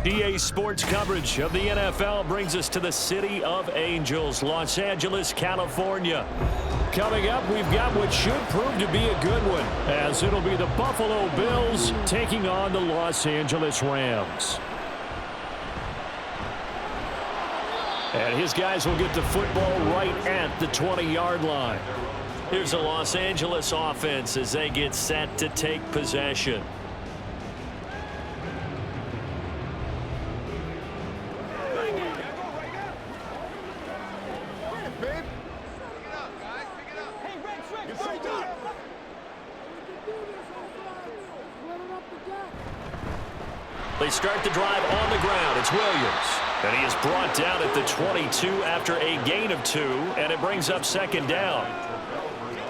EA Sports coverage of the NFL brings us to the City of Angels, Los Angeles, California. Coming up, we've got what should prove to be a good one, as it'll be the Buffalo Bills taking on the Los Angeles Rams. And his guys will get the football right at the 20-yard line. Here's the Los Angeles offense as they get set to take possession. They start the drive on the ground. It's Williams. And he is brought down at the 22 after a gain of 2, and it brings up second down.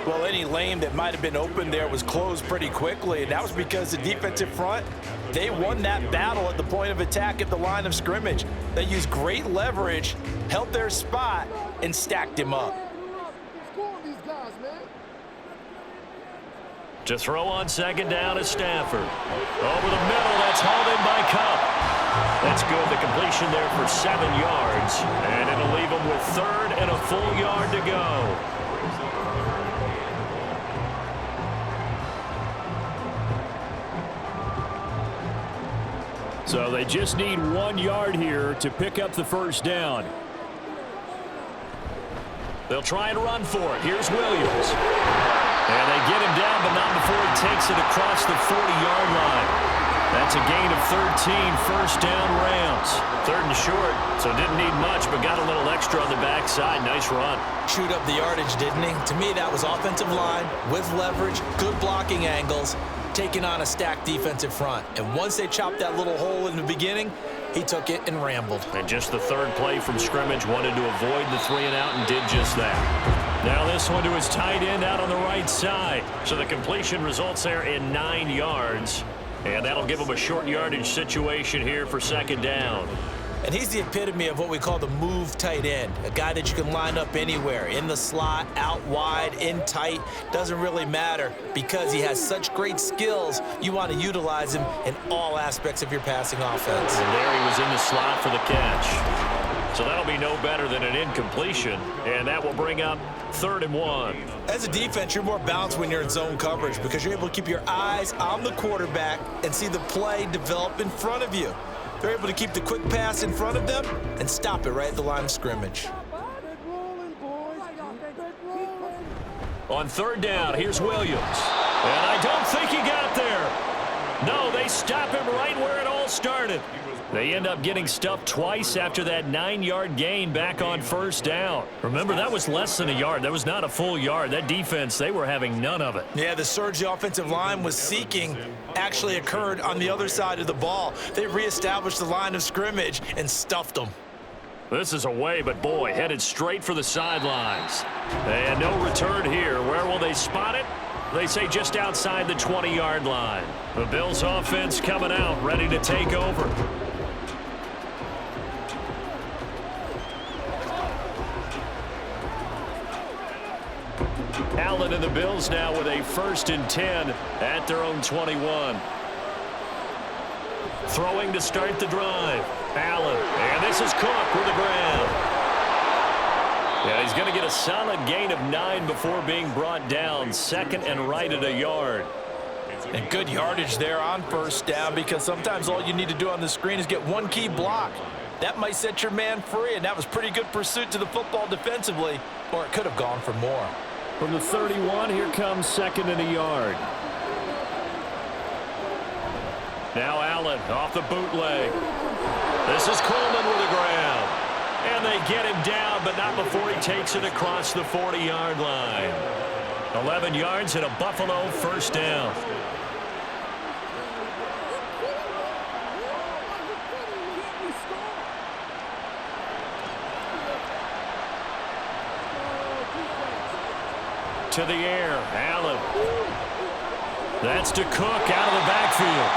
Well, any lane that might have been open there was closed pretty quickly, and that was because the defensive front, they won that battle at the point of attack at the line of scrimmage. They used great leverage, held their spot, and stacked him up. To throw on second down is Stafford. Over the middle, that's hauled in by Cup. That's good. The completion there for 7 yards. And it'll leave him with 3rd and a full yard to go. So they just need 1 yard here to pick up the first down. They'll try and run for it. Here's Williams. And they get him down, but not before he takes it across the 40-yard line. That's a gain of 13, first down Rams. 3rd and short, so didn't need much, but got a little extra on the backside. Nice run. Chewed up the yardage, didn't he? To me, that was offensive line with leverage, good blocking angles, taking on a stacked defensive front. And once they chopped that little hole in the beginning, he took it and rambled. And just the 3rd play from scrimmage, wanted to avoid the 3 and out and did just that. Now this one to his tight end out on the right side. So the completion results there in 9 yards. And that'll give him a short yardage situation here for second down. And he's the epitome of what we call the move tight end. A guy that you can line up anywhere, in the slot, out wide, in tight. Doesn't really matter because he has such great skills. You want to utilize him in all aspects of your passing offense. And there he was in the slot for the catch. So that'll be no better than an incompletion, and that will bring up 3rd and 1. As a defense, you're more balanced when you're in zone coverage because you're able to keep your eyes on the quarterback and see the play develop in front of you. They're able to keep the quick pass in front of them and stop it right at the line of scrimmage. On 3rd down, here's Williams. And I don't think he got there. No, they stop him right where it all started. They end up getting stuffed twice after that 9-yard gain back on 1st down. Remember, that was less than a yard. That was not a full yard. That defense, they were having none of it. Yeah, the surge the offensive line was seeking actually occurred on the other side of the ball. They reestablished the line of scrimmage and stuffed them. This is away, but boy, headed straight for the sidelines. And no return here. Where will they spot it? They say just outside the 20-yard line. The Bills offense coming out, ready to take over. Allen and the Bills now with a 1st and 10 at their own 21. Throwing to start the drive. Allen, and this is Cook with the ground. Yeah, he's going to get a solid gain of 9 before being brought down. 2nd and right at a yard. And good yardage there on 1st down because sometimes all you need to do on the screen is get 1 key block. That might set your man free, and that was pretty good pursuit to the football defensively, or it could have gone for more. From the 31, here comes 2nd and a yard. Now Allen off the bootleg. This is Coleman with the ground. And they get him down, but not before he takes it across the 40-yard line. 11 yards and a Buffalo 1st down. To the air, Allen. That's to Cook out of the backfield.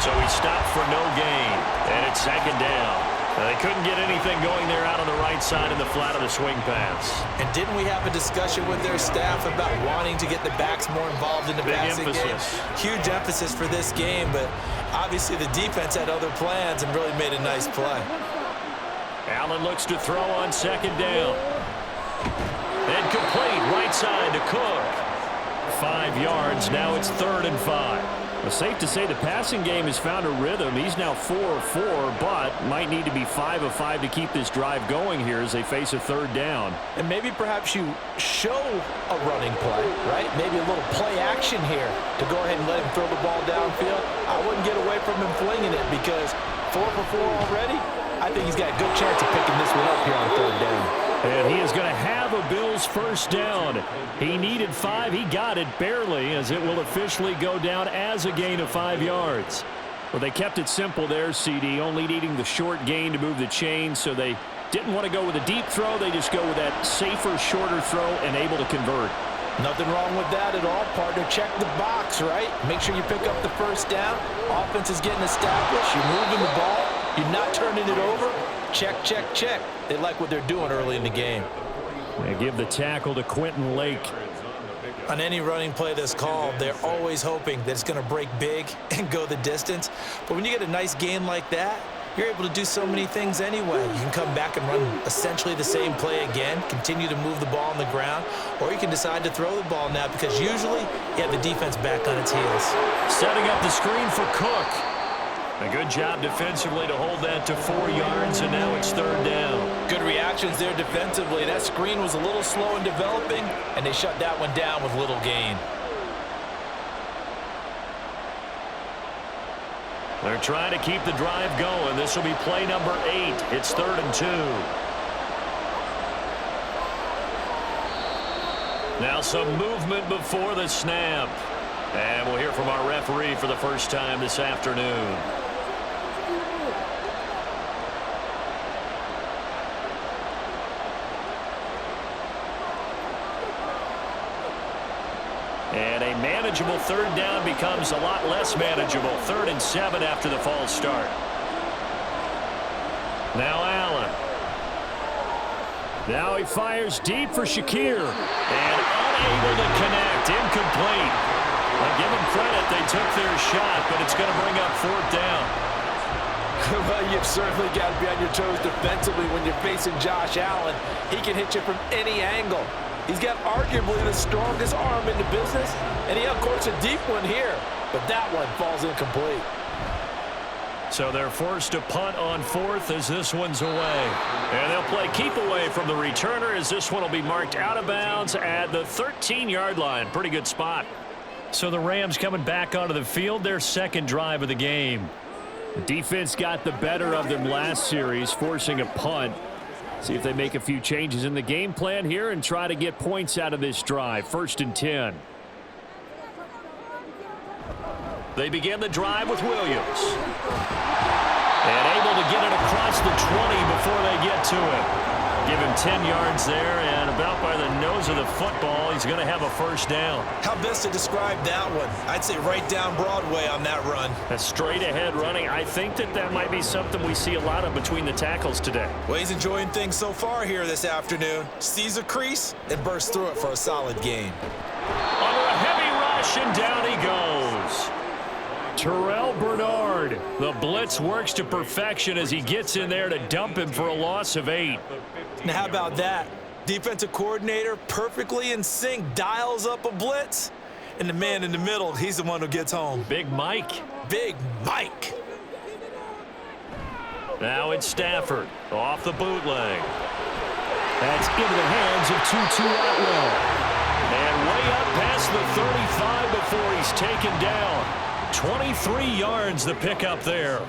So he stopped for no gain, and it's 2nd down. They couldn't get anything going there out on the right side in the flat of the swing pass. And didn't we have a discussion with their staff about wanting to get the backs more involved in the passing game? Huge emphasis for this game, but obviously the defense had other plans and really made a nice play. Allen looks to throw on second down. And complete right side to Cook. 5 yards. Now it's 3rd and 5. Well, safe to say the passing game has found a rhythm. He's now 4 of 4, but might need to be 5 of 5 to keep this drive going here as they face a 3rd down. And maybe perhaps you show a running play, right? Maybe a little play action here to go ahead and let him throw the ball downfield. I wouldn't get away from him flinging it because 4 for 4 already. I think he's got a good chance of picking this one up here on 3rd down. And he is going to have a Bills first down. He needed 5. He got it barely, as it will officially go down as a gain of 5 yards. Well, they kept it simple there, CD, only needing the short gain to move the chains, so they didn't want to go with a deep throw. They just go with that safer, shorter throw and able to convert. Nothing wrong with that at all, partner. Check the box, right? Make sure you pick up the first down. Offense is getting established. You're moving the ball. You're not turning it over. Check, check, check. They like what they're doing early in the game. They give the tackle to Quentin Lake. On any running play that's called, they're always hoping that it's going to break big and go the distance. But when you get a nice gain like that, you're able to do so many things anyway. You can come back and run essentially the same play again, continue to move the ball on the ground, or you can decide to throw the ball now because usually you have the defense back on its heels. Setting up the screen for Cook. A good job defensively to hold that to 4 yards, and now it's 3rd down. Good reactions there defensively. That screen was a little slow in developing, and they shut that one down with little gain. They're trying to keep the drive going. This will be play number 8. It's 3rd and 2. Now some movement before the snap. And we'll hear from our referee for the first time this afternoon. And a manageable 3rd down becomes a lot less manageable. 3rd and 7 after the false start. Now Allen. Now he fires deep for Shakir. And unable to connect. Incomplete. I'll give them credit. They took their shot, but it's going to bring up 4th down. Well, you've certainly got to be on your toes defensively when you're facing Josh Allen. He can hit you from any angle. He's got arguably the strongest arm in the business, and he, of course, a deep one here, but that one falls incomplete. So they're forced to punt on 4th as this one's away. And they'll play keep away from the returner as this one will be marked out of bounds at the 13-yard line. Pretty good spot. So the Rams coming back onto the field, their 2nd drive of the game. The defense got the better of them last series, forcing a punt. See if they make a few changes in the game plan here and try to get points out of this drive. 1st and 10. They begin the drive with Williams. And able to get it across the 20 before they get to it. Give him 10 yards there, and about by the nose of the football, he's going to have a first down. How best to describe that one? I'd say right down Broadway on that run. A straight-ahead running. I think that might be something we see a lot of between the tackles today. Well, he's enjoying things so far here this afternoon. Sees a crease and bursts through it for a solid gain. Under a heavy rush, and down he goes. Terrell Bernard. The blitz works to perfection as he gets in there to dump him for a loss of 8. Now, how about that? Defensive coordinator perfectly in sync, dials up a blitz, and the man in the middle, he's the one who gets home. Big Mike. Big Mike. Now it's Stafford off the bootleg. That's into the hands of Tutu Atwell. And way up past the 35 before he's taken down. 23 yards the pickup there.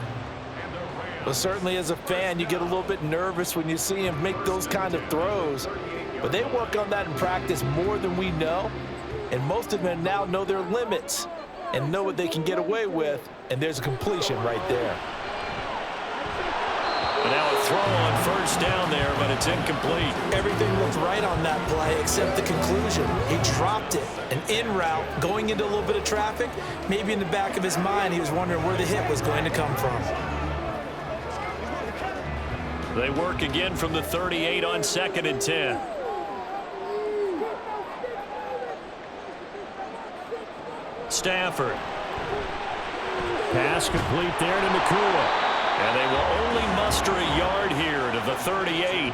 Well, certainly as a fan, you get a little bit nervous when you see him make those kind of throws. But they work on that in practice more than we know. And most of them now know their limits and know what they can get away with. And there's a completion right there. And now a throw on first down there, but it's incomplete. Everything looked right on that play except the conclusion. He dropped it. An in route going into a little bit of traffic. Maybe in the back of his mind he was wondering where the hit was going to come from. They work again from the 38 on 2nd and 10. Stafford. Pass complete there to Nakua. And they will only muster a yard here to the 38.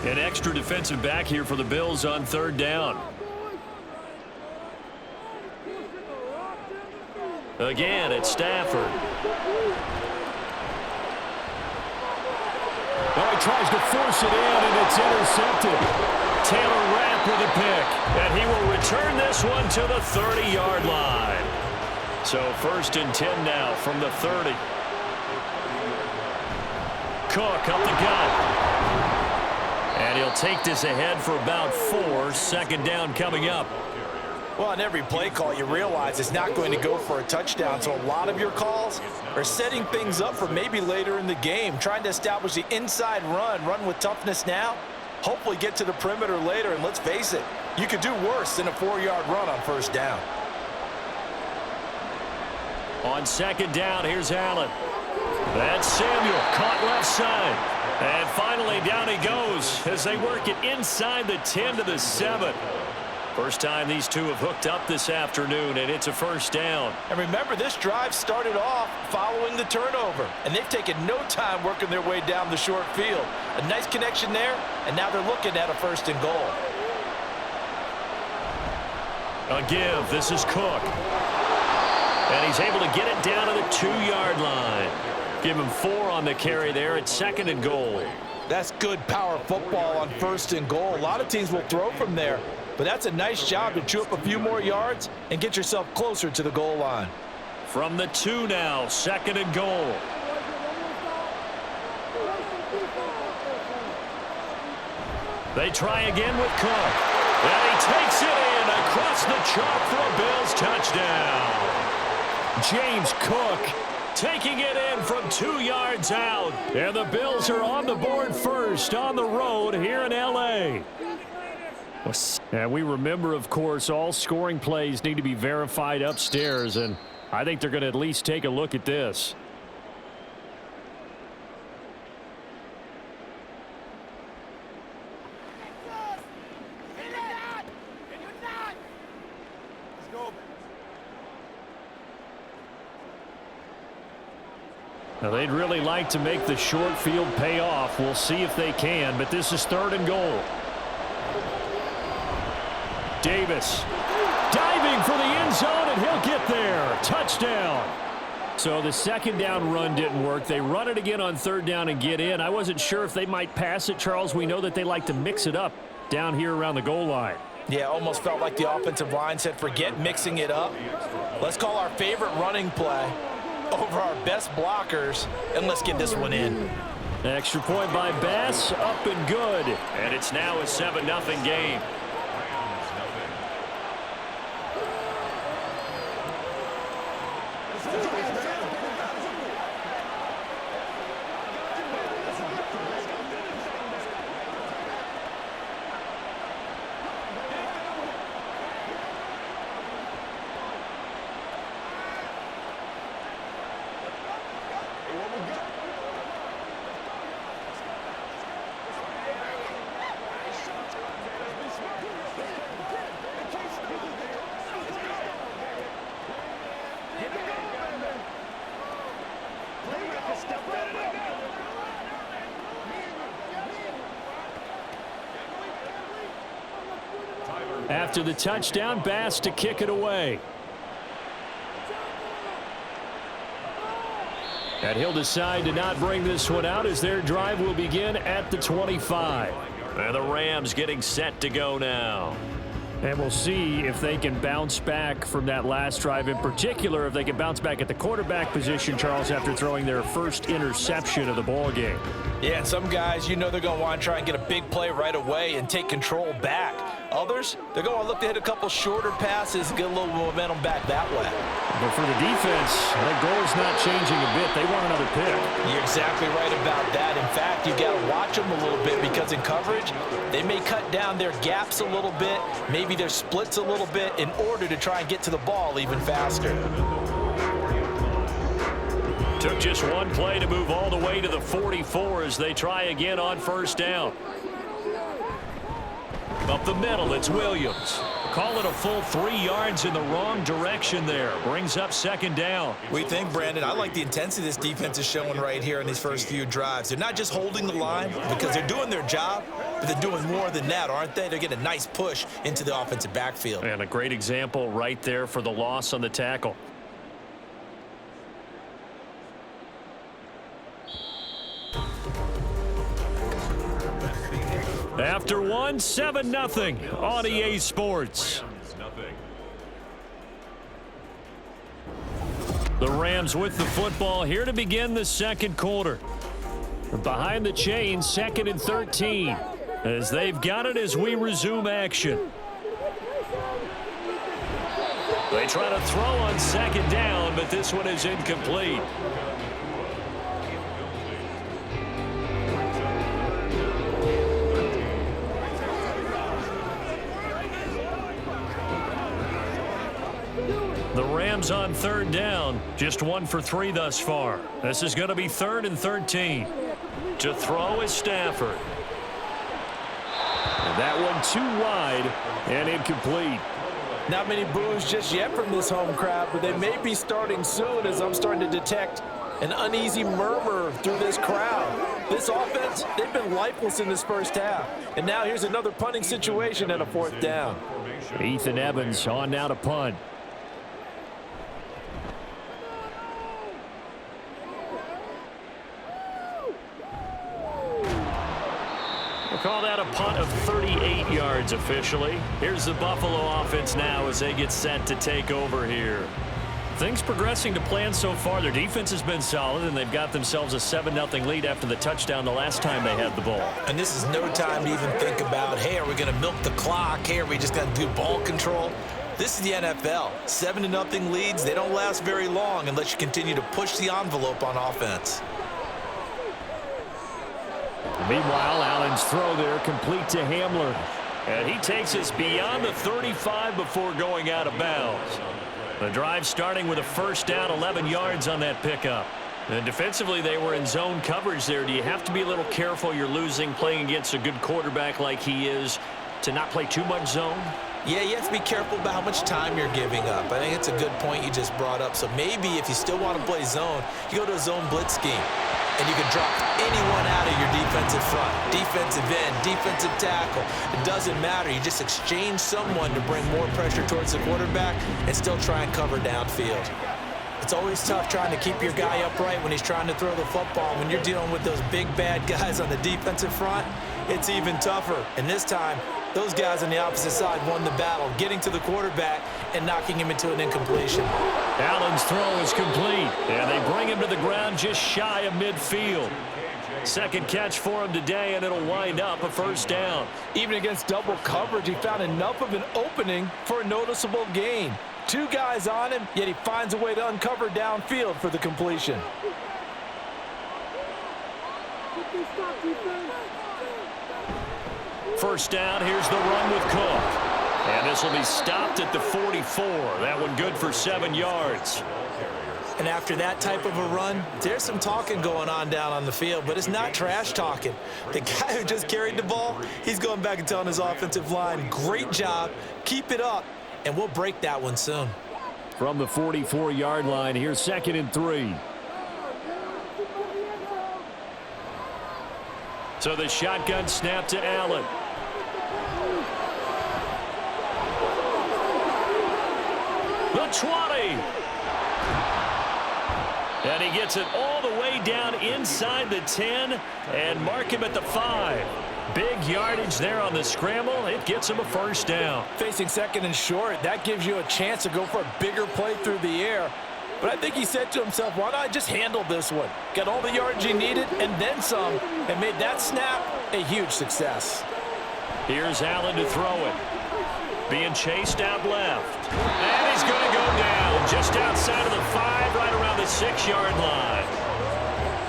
An extra defensive back here for the Bills on 3rd down. Again, it's Stafford. Oh, he tries to force it in, and it's intercepted. Taylor Rapp with a pick, and he will return this one to the 30-yard line. So 1st and 10 now from the 30. Cook up the gut. And he'll take this ahead for about 4. 2nd down coming up. Well, on every play call, you realize it's not going to go for a touchdown, so a lot of your calls are setting things up for maybe later in the game, trying to establish the inside run with toughness now, hopefully get to the perimeter later, and let's face it, you could do worse than a 4-yard run on 1st down. On 2nd down, here's Allen. That's Samuel, caught left side. And finally, down he goes as they work it inside the 10 to the 7. First time these two have hooked up this afternoon, and it's a 1st down. And remember, this drive started off following the turnover, and they've taken no time working their way down the short field. A nice connection there, and now they're looking at a 1st and goal. A give. This is Cook. And he's able to get it down to the 2-yard line. Give him 4 on the carry there at 2nd and goal. That's good power football on 1st and goal. A lot of teams will throw from there, but that's a nice job to chew up a few more yards and get yourself closer to the goal line. From the 2 now, 2nd and goal. They try again with Cook. And he takes it in across the chalk for a Bills touchdown. James Cook taking it in from 2 yards out. And the Bills are on the board first on the road here in L.A. And we remember, of course, all scoring plays need to be verified upstairs, and I think they're going to at least take a look at this. Now, they'd really like to make the short field pay off. We'll see if they can, but this is 3rd and goal. Davis diving for the end zone, and he'll get there. Touchdown. So the 2nd down run didn't work. They run it again on 3rd down and get in. I wasn't sure if they might pass it, Charles. We know that they like to mix it up down here around the goal line. Yeah, almost felt like the offensive line said, forget mixing it up. Let's call our favorite running play over our best blockers, and let's get this one in. Extra point by Bass, up and good. And it's now a 7-0 game. After the touchdown, Bass to kick it away. And he'll decide to not bring this one out as their drive will begin at the 25. And the Rams getting set to go now. And we'll see if they can bounce back from that last drive, in particular if they can bounce back at the quarterback position, Charles, after throwing their first interception of the ball game. Yeah, and some guys, you know they're going to want to try and get a big play right away and take control back. Others, they're going to look to hit a couple shorter passes, get a little momentum back that way. But for the defense, that goal's not changing a bit. They want another pick. You're exactly right about that. In fact, you've got to watch them a little bit because in coverage, they may cut down their gaps a little bit, maybe their splits a little bit in order to try and get to the ball even faster. Took just one play to move all the way to the 44 as they try again on first down. Up the middle, it's Williams. Call it a full 3 yards in the wrong direction there. Brings up second down. We think, Brandon, I like the intensity this defense is showing right here in these first few drives. They're not just holding the line because they're doing their job, but they're doing more than that, aren't they? They're getting a nice push into the offensive backfield. And a great example right there for the loss on the tackle. After one, 7-0 on EA Sports. The Rams with the football here to begin the second quarter. Behind the chains, 2nd and 13. As they've got it as we resume action. They try to throw on second down, but this one is incomplete. The Rams on third down, just 1 for 3 thus far. This is going to be 3rd and 13. To throw is Stafford. And that one too wide and incomplete. Not many boos just yet from this home crowd, but they may be starting soon as I'm starting to detect an uneasy murmur through this crowd. This offense, they've been lifeless in this first half. And now here's another punting situation at a 4th down. Ethan Evans on now to punt. Call that a punt of 38 yards officially. Here's the Buffalo offense now as they get set to take over here. Things progressing to plan so far. Their defense has been solid, and they've got themselves a 7-0 lead after the touchdown the last time they had the ball. And this is no time to even think about, hey, are we going to milk the clock? Hey, are we just going to do ball control? This is the NFL. 7-0 leads, they don't last very long unless you continue to push the envelope on offense. Meanwhile, Allen's throw there complete to Hamler. And he takes us beyond the 35 before going out of bounds. The drive starting with a first down, 11 yards on that pickup. And defensively, they were in zone coverage there. Do you have to be a little careful you're losing playing against a good quarterback like he is to not play too much zone? Yeah, you have to be careful about how much time you're giving up. I think it's a good point you just brought up. So maybe if you still want to play zone, you go to a zone blitz scheme. And you can drop anyone out of your defensive front, defensive end, defensive tackle. It doesn't matter. You just exchange someone to bring more pressure towards the quarterback and still try and cover downfield. It's always tough trying to keep your guy upright when he's trying to throw the football. When you're dealing with those big, bad guys on the defensive front, it's even tougher. And this time, those guys on the opposite side won the battle, getting to the quarterback and knocking him into an incompletion. Allen's throw is complete, and they bring him to the ground just shy of midfield. Second catch for him today, and it'll wind up a first down. Even against double coverage, he found enough of an opening for a noticeable gain. 2 guys on him, yet he finds a way to uncover downfield for the completion. First down, here's the run with Cook. And this will be stopped at the 44. That one good for 7 yards. And after that type of a run, there's some talking going on down on the field, but it's not trash talking. The guy who just carried the ball, he's going back and telling his offensive line, great job, keep it up, and we'll break that one soon. From the 44-yard line, here's 2nd and 3. So the shotgun snap to Allen. The 20. And he gets it all the way down inside the 10 and mark him at the 5. Big yardage there on the scramble. It gets him a first down. Facing 2nd and short, that gives you a chance to go for a bigger play through the air. But I think he said to himself, why not just handle this one? Got all the yards he needed and then some, and made that snap a huge success. Here's Allen to throw it. Being chased out left. And he's going to go down just outside of the 5, right around the 6-yard line.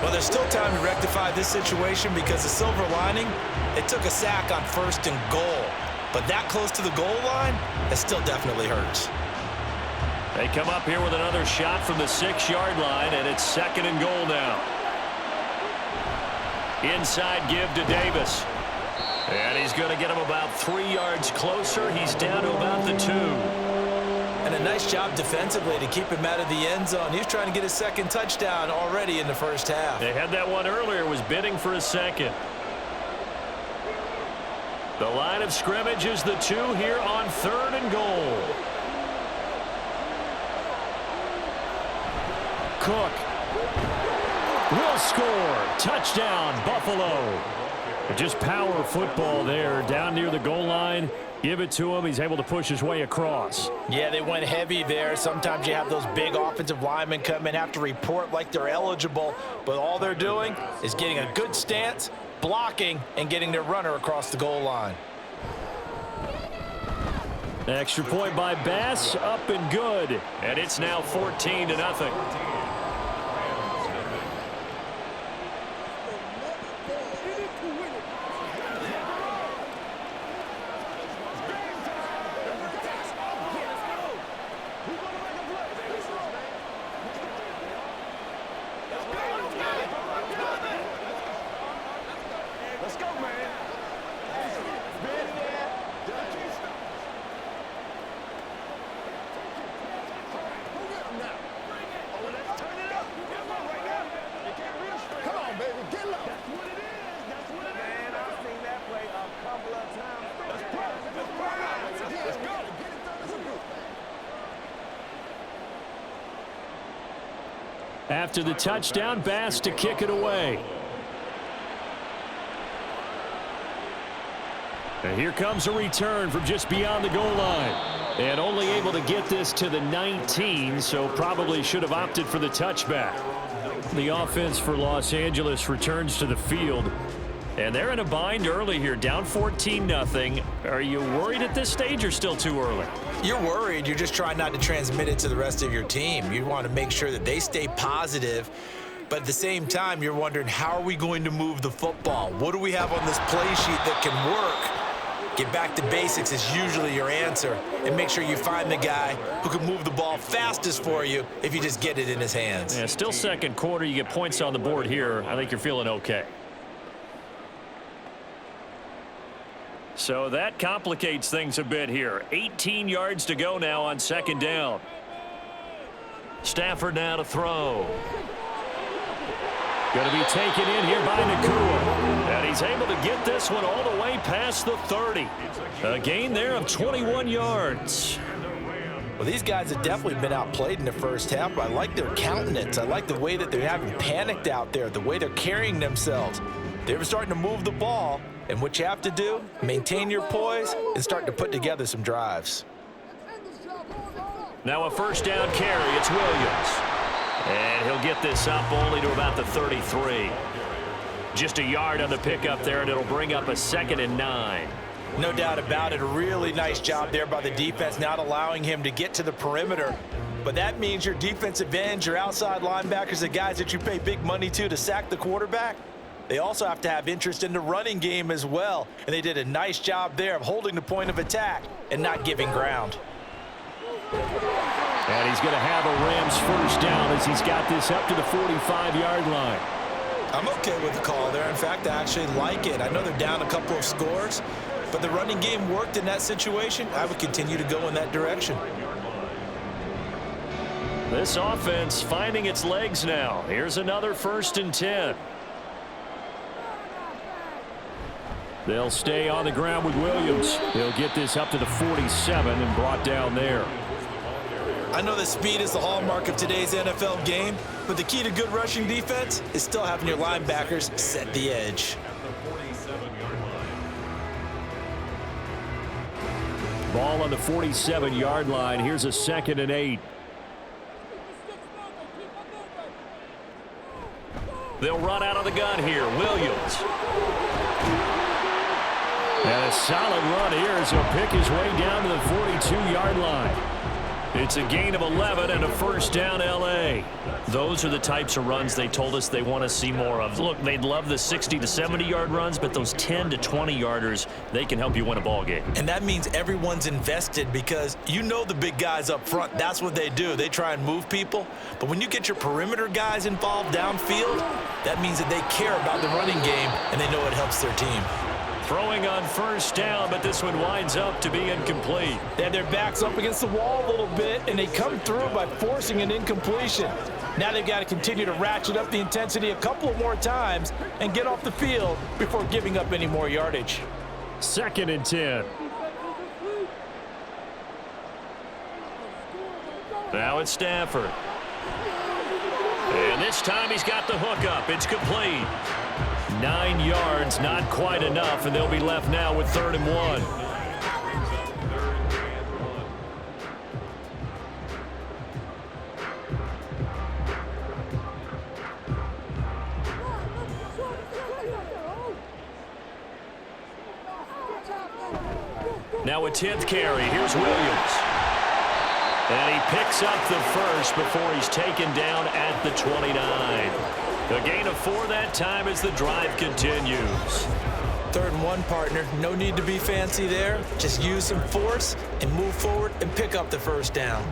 Well, there's still time to rectify this situation because the silver lining, it took a sack on 1st and goal. But that close to the goal line, it still definitely hurts. They come up here with another shot from the 6-yard line, and it's 2nd and goal now. Inside give to Davis. And he's going to get him about 3 yards closer. He's down to about the 2. And a nice job defensively to keep him out of the end zone. He was trying to get his 2nd touchdown already in the first half. They had that one earlier, was bidding for a 2nd. The line of scrimmage is the 2 here on 3rd and goal. Cook will score. Touchdown, Buffalo. Just power football there down near the goal line. Give it to him. He's able to push his way across. Yeah, they went heavy there. Sometimes you have those big offensive linemen come in, have to report like they're eligible, but all they're doing is getting a good stance, blocking, and getting their runner across the goal line. Extra point by Bass, up and good. And it's now 14-0. After the touchdown, Bass to kick it away. And here comes a return from just beyond the goal line. And only able to get this to the 19, so probably should have opted for the touchback. The offense for Los Angeles returns to the field. And they're in a bind early here, down 14-0. Are you worried at this stage or still too early? You're worried. You're just trying not to transmit it to the rest of your team. You want to make sure that they stay positive. But at the same time, you're wondering, how are we going to move the football? What do we have on this play sheet that can work? Get back to basics is usually your answer. And make sure you find the guy who can move the ball fastest for you if you just get it in his hands. Yeah, still second quarter. You get points on the board here. I think you're feeling okay. So that complicates things a bit here. 18 yards to go now on 2nd down. Stafford now to throw. Going to be taken in here by Nakua. And he's able to get this one all the way past the 30. A gain there of 21 yards. Well, these guys have definitely been outplayed in the first half, but I like their countenance. I like the way that they haven't panicked out there, the way they're carrying themselves. They're starting to move the ball. And what you have to do, maintain your poise and start to put together some drives. Now a 1st down carry. It's Williams. And he'll get this up only to about the 33. Just a yard on the pickup there, and it'll bring up a 2nd and 9. No doubt about it. A really nice job there by the defense, not allowing him to get to the perimeter. But that means your defensive ends, your outside linebackers, the guys that you pay big money to sack the quarterback, they also have to have interest in the running game as well. And they did a nice job there of holding the point of attack and not giving ground. And he's going to have a Rams 1st down as he's got this up to the 45-yard line. I'm okay with the call there. In fact, I actually like it. I know they're down a couple of scores, but the running game worked in that situation. I would continue to go in that direction. This offense finding its legs now. Here's another 1st and 10. They'll stay on the ground with Williams. He'll get this up to the 47 and brought down there. I know that speed is the hallmark of today's NFL game, but the key to good rushing defense is still having your linebackers set the edge. Ball on the 47-yard line. Here's a 2nd and 8. They'll run out of the gun here. Williams. And a solid run here as he'll pick his way down to the 42-yard line. It's a gain of 11 and a first down, L.A. Those are the types of runs they told us they want to see more of. Look, they'd love the 60 to 70-yard runs, but those 10 to 20-yarders, they can help you win a ball game. And that means everyone's invested because you know the big guys up front, that's what they do. They try and move people. But when you get your perimeter guys involved downfield, that means that they care about the running game and they know it helps their team. Throwing on first down, but this one winds up to be incomplete. They had their backs up against the wall a little bit, and they come through by forcing an incompletion. Now they've got to continue to ratchet up the intensity a couple of more times and get off the field before giving up any more yardage. 2nd and 10. Now it's Stafford. And this time he's got the hook up. It's complete. 9 yards, not quite enough, and they'll be left now with 3rd and 1. Now a 10th carry. Here's Williams. And he picks up the first before he's taken down at the 29. A gain of 4 that time as the drive continues. 3rd and 1, partner. No need to be fancy there. Just use some force and move forward and pick up the first down.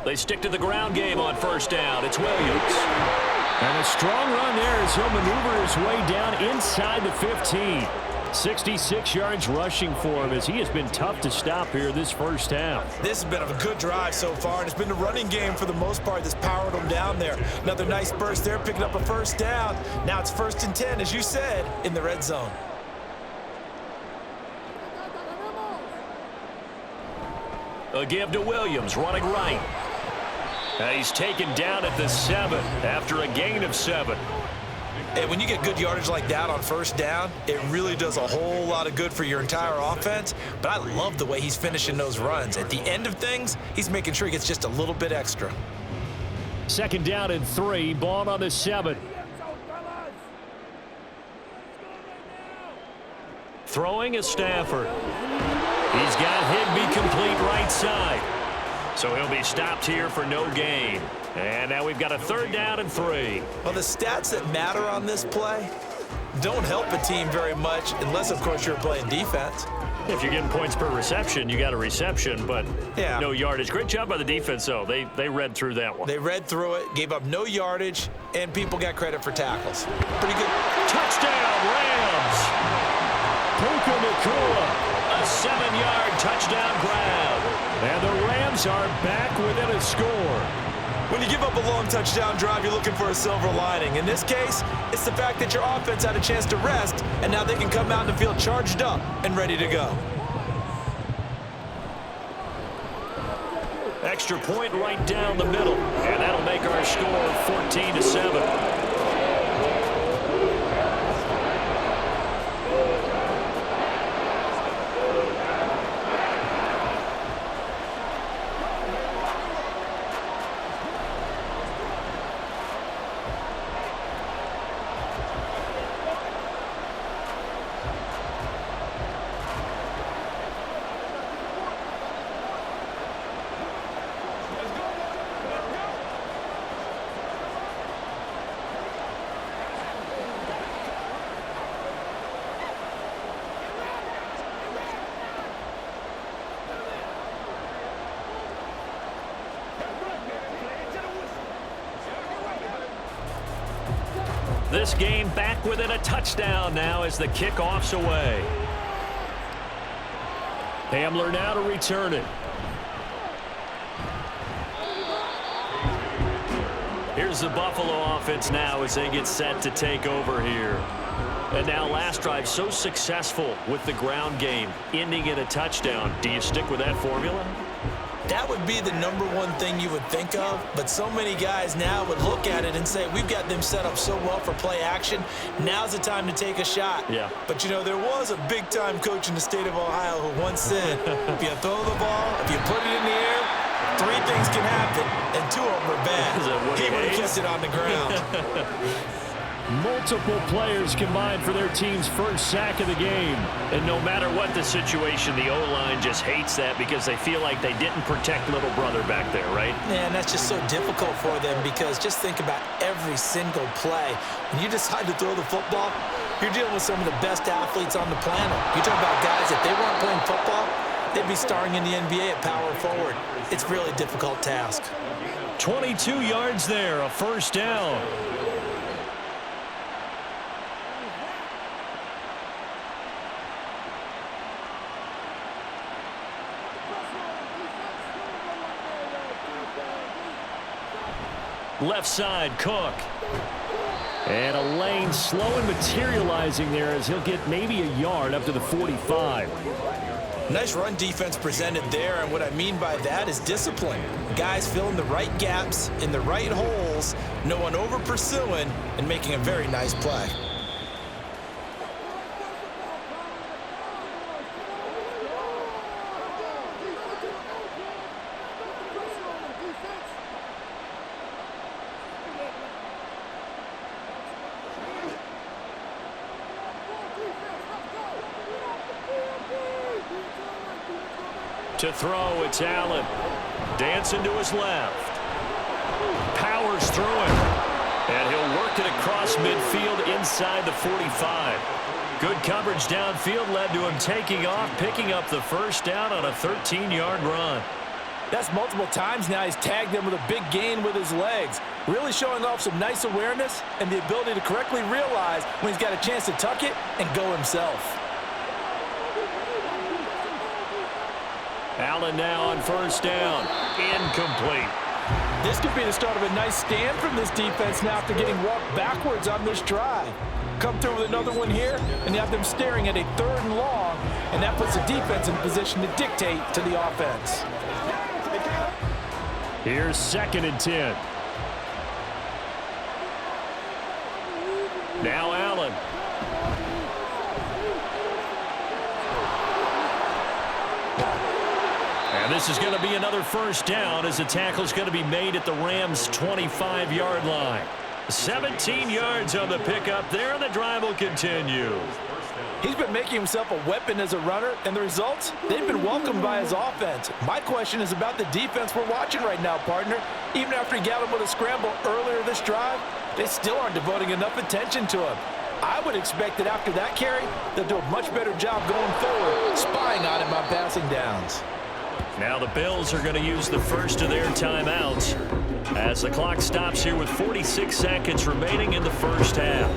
They stick to the ground game on first down. It's Williams. And a strong run there as he'll maneuver his way down inside the 15. 66 yards rushing for him as he has been tough to stop here this first half. This has been a good drive so far, and it's been the running game for the most part that's powered them down there. Another nice burst there, picking up a first down. Now it's 1st and 10, as you said, in the red zone. A give to Williams, running right. And he's taken down at the 7 after a gain of 7. And when you get good yardage like that on first down, it really does a whole lot of good for your entire offense. But I love the way he's finishing those runs. At the end of things, he's making sure he gets just a little bit extra. 2nd down and 3, ball on the 7. Throwing is Stafford. He's got Higbee complete right side. So he'll be stopped here for no gain. And now we've got a 3rd down and 3. Well, the stats that matter on this play don't help a team very much unless, of course, you're playing defense. If you're getting points per reception, you got a reception, but no yardage. Great job by the defense, though. They read through that one. They read through it, gave up no yardage, and people got credit for tackles. Pretty good. Touchdown, Rams! Puka Nacua, a 7-yard touchdown grab. And the Rams are back within a score. When you give up a long touchdown drive, you're looking for a silver lining. In this case, it's the fact that your offense had a chance to rest, and now they can come out and feel charged up and ready to go. Extra point right down the middle, and that'll make our score 14-7. This game back within a touchdown now as the kickoff's away. Hamler now to return it. Here's the Buffalo offense now as they get set to take over here. And now last drive so successful with the ground game, ending in a touchdown. Do you stick with that formula? That would be the #1 thing you would think of, but so many guys now would look at it and say, we've got them set up so well for play action. Now's the time to take a shot. Yeah. But, you know, there was a big-time coach in the state of Ohio who once said, if you throw the ball, if you put it in the air, Three things can happen, and two of them are bad. He would have kept it on the ground. Multiple players combined for their team's first sack of the game. And no matter what the situation, the O-line just hates that because they feel like they didn't protect little brother back there, right? Man, that's just so difficult for them because just think about every single play. When you decide to throw the football, you're dealing with some of the best athletes on the planet. You're talking about guys, if they weren't playing football, they'd be starring in the NBA at power forward. It's a really difficult task. 22 yards there, a first down. Left side, Cook. And a lane slow and materializing there as he'll get maybe a yard up to the 45. Nice run defense presented there, and what I mean by that is discipline. Guys filling the right gaps in the right holes, no one over pursuing, and making a very nice play. To throw, it's Allen. Dancing to his left. Powers through it. And he'll work it across midfield inside the 45. Good coverage downfield led to him taking off, picking up the first down on a 13-yard run. That's multiple times now he's tagged them with a big gain with his legs. Really showing off some nice awareness and the ability to correctly realize when he's got a chance to tuck it and go himself. Allen now on first down. Incomplete. This could be the start of a nice stand from this defense now after getting walked backwards on this drive. Come through with another one here, and you have them staring at a 3rd and long, and that puts the defense in position to dictate to the offense. Here's 2nd and 10. Now Allen. And this is going to be another first down as the tackle's going to be made at the Rams' 25-yard line. 17 yards on the pickup there, and the drive will continue. He's been making himself a weapon as a runner, and the results, they've been welcomed by his offense. My question is about the defense we're watching right now, partner. Even after he got him with a scramble earlier this drive, they still aren't devoting enough attention to him. I would expect that after that carry, they'll do a much better job going forward, spying on him on passing downs. Now the Bills are going to use the first of their timeouts as the clock stops here with 46 seconds remaining in the first half.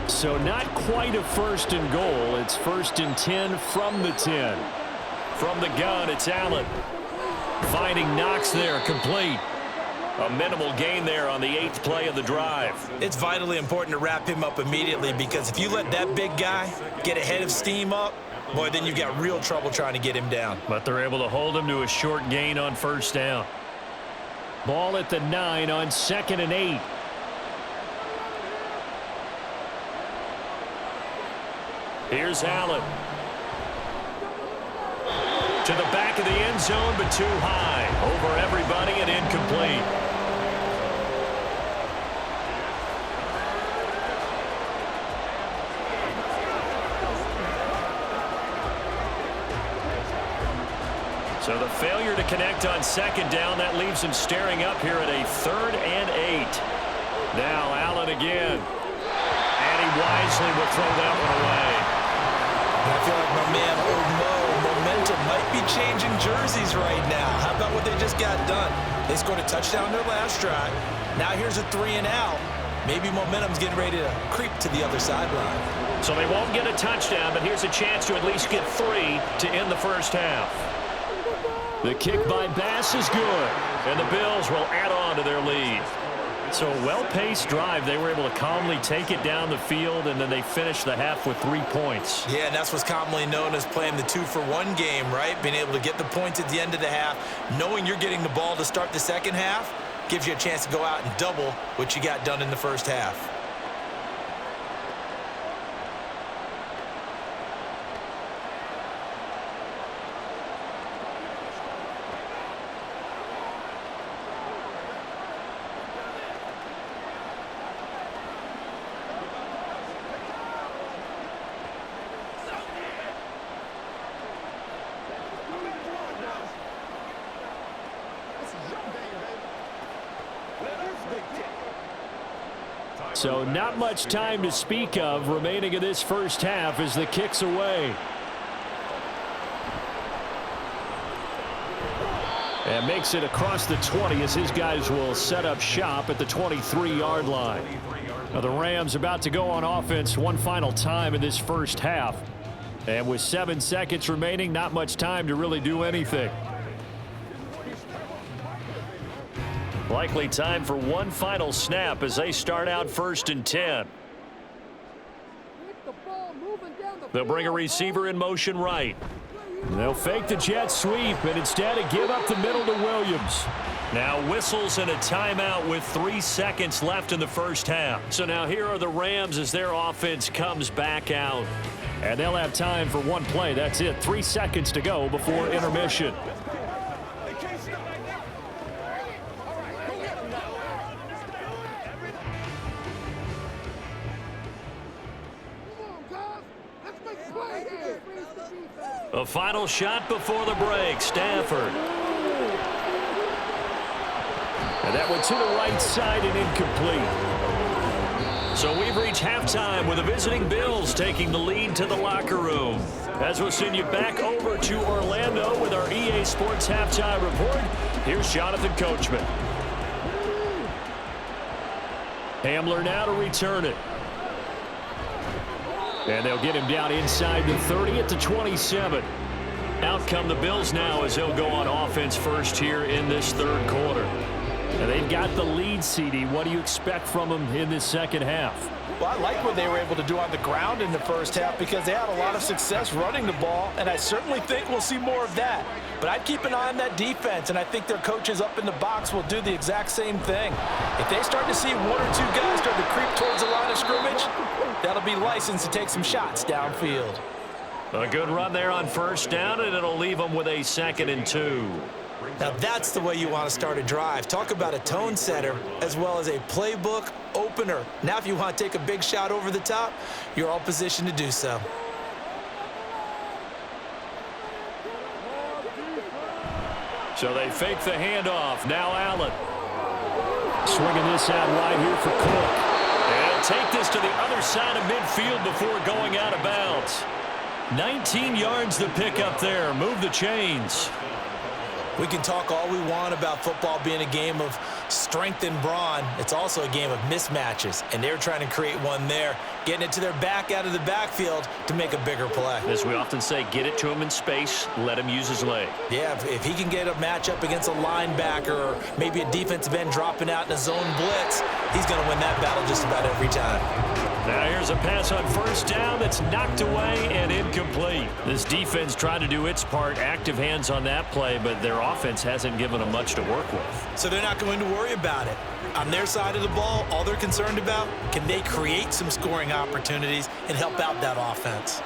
So not quite a 1st and goal. It's 1st and 10 from the 10. From the gun, it's Allen. Finding Knox there, complete. A minimal gain there on the 8th play of the drive. It's vitally important to wrap him up immediately because if you let that big guy get a head of steam up, boy, then you've got real trouble trying to get him down. But they're able to hold him to a short gain on first down. Ball at the 9 on 2nd and 8. Here's Allen. To the back of the end zone, but too high. Over everybody and incomplete. So the failure to connect on 2nd down, that leaves him staring up here at a 3rd and 8. Now Allen again. And he wisely will throw that one away. I feel like my man, Old Mo, momentum might be changing jerseys right now. How about what they just got done? They scored a touchdown their last drive. Now here's a 3 and out. Maybe momentum's getting ready to creep to the other sideline. So they won't get a touchdown, but here's a chance to at least get 3 to end the first half. The kick by Bass is good, and the Bills will add on to their lead. So a well-paced drive. They were able to calmly take it down the field, and then they finished the half with 3 points. Yeah, and that's what's commonly known as playing the 2-for-1 game, right? Being able to get the points at the end of the half, knowing you're getting the ball to start the second half, gives you a chance to go out and double what you got done in the first half. So not much time to speak of remaining in this first half as the kick's away. And makes it across the 20 as his guys will set up shop at the 23-yard line. Now the Rams about to go on offense one final time in this first half. And with 7 seconds remaining, not much time to really do anything. Likely time for one final snap as they start out 1st and 10. They'll bring a receiver in motion right. They'll fake the jet sweep and instead give up the middle to Williams. Now whistles and a timeout with 3 seconds left in the first half. So now here are the Rams as their offense comes back out. And they'll have time for one play. That's it. 3 seconds to go before intermission. A final shot before the break. Stafford. And that one to the right side and incomplete. So we've reached halftime with the visiting Bills taking the lead to the locker room. As we'll send you back over to Orlando with our EA Sports Halftime Report, here's Jonathan Coachman. Hamler now to return it. And they'll get him down inside the 30 at the 27. Out come the Bills now as they'll go on offense first here in this third quarter. And they've got the lead, CD. What do you expect from them in this second half? Well, I like what they were able to do on the ground in the first half because they had a lot of success running the ball, and I certainly think we'll see more of that. But I'd keep an eye on that defense, and I think their coaches up in the box will do the exact same thing. If they start to see 1 or 2 guys start to creep towards the line of scrimmage, that'll be licensed to take some shots downfield. A good run there on first down, and it'll leave them with a 2nd and 2. Now that's the way you want to start a drive. Talk about a tone setter as well as a playbook opener. Now if you want to take a big shot over the top, you're all positioned to do so. So they fake the handoff. Now Allen. Swinging this out wide here for Cook. And he'll take this to the other side of midfield before going out of bounds. 19 yards to pick up there. Move the chains. We can talk all we want about football being a game of strength and brawn. It's also a game of mismatches, and they're trying to create one there, getting it to their back out of the backfield to make a bigger play. As we often say, get it to him in space, let him use his leg. Yeah, if he can get a matchup against a linebacker or maybe a defensive end dropping out in a zone blitz, he's going to win that battle just about every time. Now here's a pass on first down that's knocked away and incomplete. This defense tried to do its part, active hands on that play, but their offense hasn't given them much to work with. So they're not going to worry about it. On their side of the ball, all they're concerned about, can they create some scoring opportunities and help out that offense?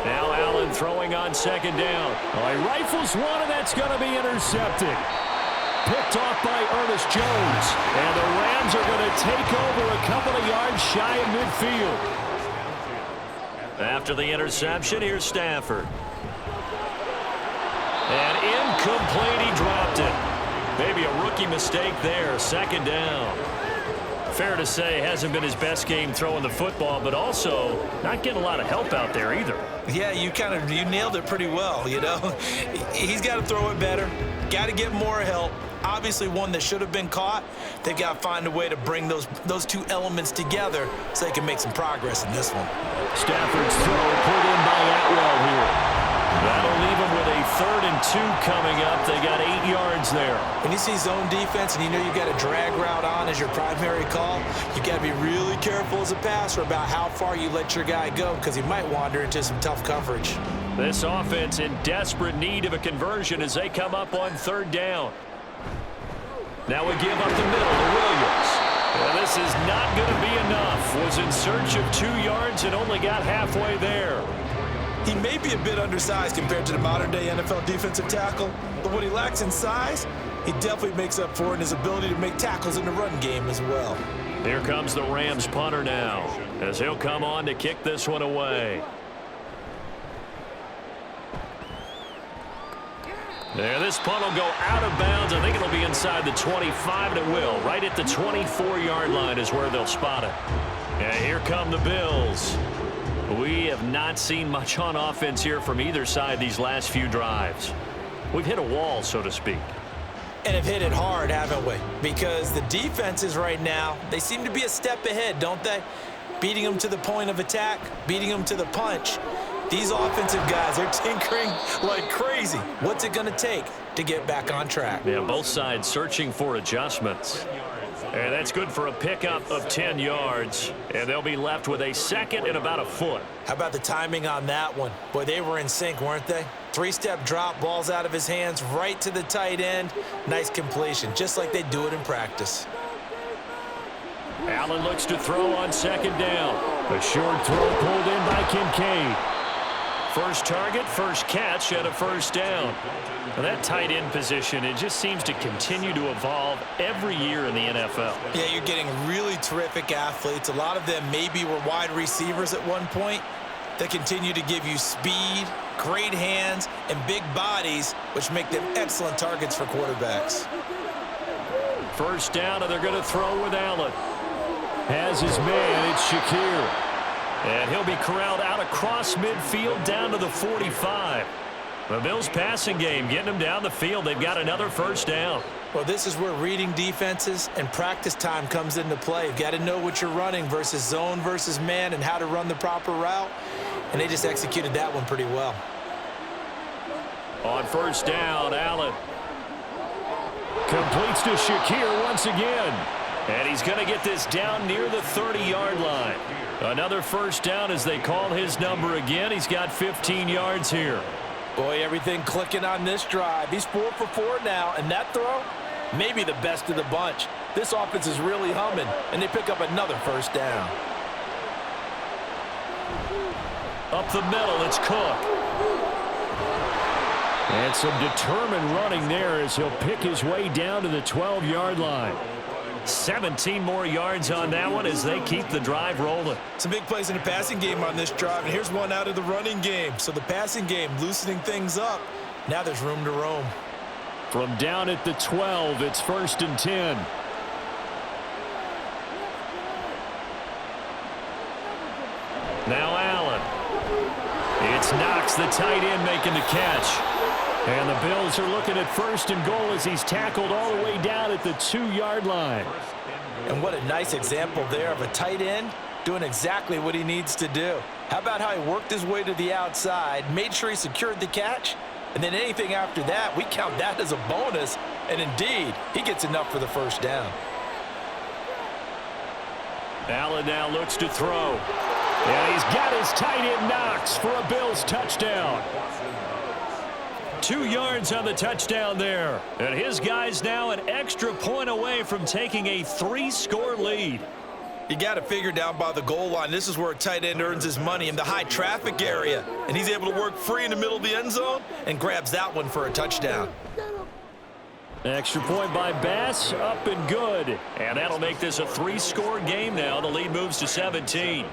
Now Allen throwing on second down. Well, he rifles one, and that's going to be intercepted. Picked off by Ernest Jones. And the Rams are going to take over a couple of yards shy of midfield. After the interception, here's Stafford. And incomplete, he dropped it. Maybe a rookie mistake there, second down. Fair to say, hasn't been his best game throwing the football, but also not getting a lot of help out there either. Yeah, you nailed it pretty well, you know. He's got to throw it better, got to get more help. Obviously one that should have been caught. They've got to find a way to bring those two elements together so they can make some progress in this one. Stafford's throw put in by Atwell here. That'll leave them with a 3rd and 2 coming up. They got 8 yards there. When you see zone defense and you know you've got a drag route on as your primary call, you've got to be really careful as a passer about how far you let your guy go because he might wander into some tough coverage. This offense in desperate need of a conversion as they come up on 3rd down. Now we give up the middle to Williams. Well, this is not going to be enough. Was in search of 2 yards and only got halfway there. He may be a bit undersized compared to the modern-day NFL defensive tackle, but what he lacks in size, he definitely makes up for in his ability to make tackles in the run game as well. Here comes the Rams punter now, as he'll come on to kick this one away. There, this punt will go out of bounds. I think it'll be inside the 25, and it will. Right at the 24-yard line is where they'll spot it. And here come the Bills. We have not seen much on offense here from either side these last few drives. We've hit a wall, so to speak. And have hit it hard, haven't we? Because the defenses right now, they seem to be a step ahead, don't they? Beating them to the point of attack, beating them to the punch. These offensive guys are tinkering like crazy. What's it going to take to get back on track? Yeah, both sides searching for adjustments. And that's good for a pickup of 10 yards. And they'll be left with a second and about a foot. How about the timing on that one? Boy, they were in sync, weren't they? 3-step drop, balls out of his hands, right to the tight end. Nice completion, just like they do it in practice. Allen looks to throw on second down. A short throw pulled in by Kincaid. First target, first catch, and a first down. Now that tight end position, it just seems to continue to evolve every year in the NFL. Yeah, you're getting really terrific athletes. A lot of them maybe were wide receivers at one point. They continue to give you speed, great hands, and big bodies, which make them excellent targets for quarterbacks. First down, and they're going to throw with Allen. Has his man, it's Shakir. And he'll be corralled out across midfield down to the 45. The Bills passing game getting them down the field. They've got another first down. Well, this is where reading defenses and practice time comes into play. You've got to know what you're running versus zone versus man and how to run the proper route. And they just executed that one pretty well. On first down, Allen completes to Shakir once again. And he's going to get this down near the 30-yard line. Another first down as they call his number again. He's got 15 yards here. Boy, everything clicking on this drive. He's 4 for 4 now, and that throw, maybe the best of the bunch. This offense is really humming, and they pick up another first down. Up the middle, it's Cook. And some determined running there as he'll pick his way down to the 12-yard line. 17 more yards on that one as they keep the drive rolling. Some big plays in the passing game on this drive, and here's one out of the running game. So the passing game loosening things up. Now there's room to roam. From down at the 12, it's 1st and 10. Now Allen. It's Knox, the tight end, making the catch. And the Bills are looking at 1st and goal as he's tackled all the way down at the 2-yard line. And what a nice example there of a tight end doing exactly what he needs to do. How about how he worked his way to the outside, made sure he secured the catch, and then anything after that, we count that as a bonus. And indeed, he gets enough for the first down. Allen now looks to throw. And he's got his tight end Knox for a Bills touchdown. 2 yards on the touchdown there. And his guy's now an extra point away from taking a 3-score lead. You got to figure down by the goal line. This is where a tight end earns his money, in the high traffic area. And he's able to work free in the middle of the end zone and grabs that one for a touchdown. Extra point by Bass, up and good. And that'll make this a 3-score game now. The lead moves to 17.